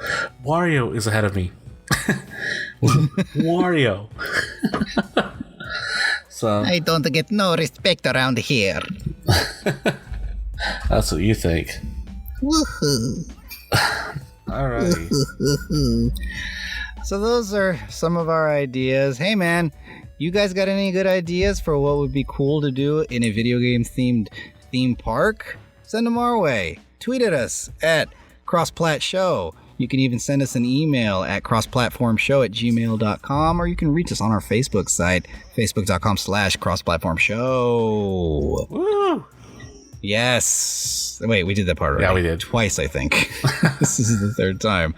Wario is ahead of me. Wario. So I don't get no respect around here. That's what you think. Woohoo. Alrighty. So those are some of our ideas. Hey, man, you guys got any good ideas for what would be cool to do in a video game themed theme park? Send them our way. Tweet at us at CrossPlat Show. You can even send us an email at crossplatformshow@gmail.com, or you can reach us on our Facebook site, facebook.com/crossplatformshow. Woo! Yes. Wait, we did that part already. Yeah, we did. Twice, I think. This is the third time.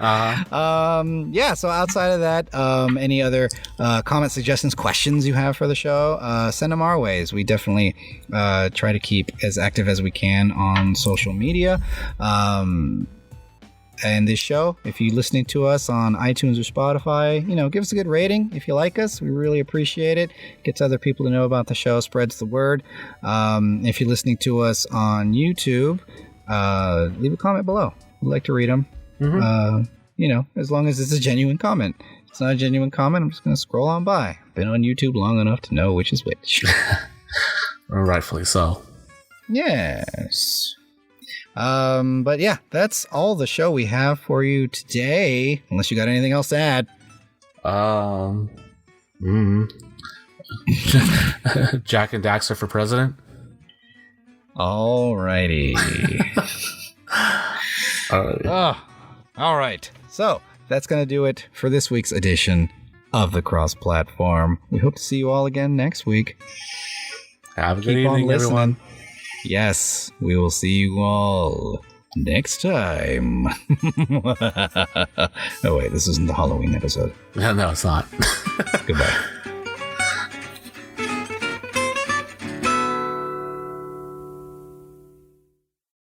Yeah, so outside of that, any other comments, suggestions, questions you have for the show, send them our ways. We definitely try to keep as active as we can on social media. And this show, if you're listening to us on iTunes or Spotify, give us a good rating if you like us. We really appreciate it. Gets other people to know about the show, spreads the word. If you're listening to us on YouTube, leave a comment below. We'd like to read them. As long as it's a genuine comment. If it's not a genuine comment, I'm just going to scroll on by. Been on YouTube long enough to know which is which. Rightfully so. Yes. But yeah, that's all the show we have for you today. Unless you got anything else to add. Jack and Daxter for president. Alrighty. All right. So that's gonna do it for this week's edition of the Cross Platform. We hope to see you all again next week. Have a good evening, everyone. Yes, we will see you all next time. Oh, wait, this isn't the Halloween episode. No, it's not. Goodbye.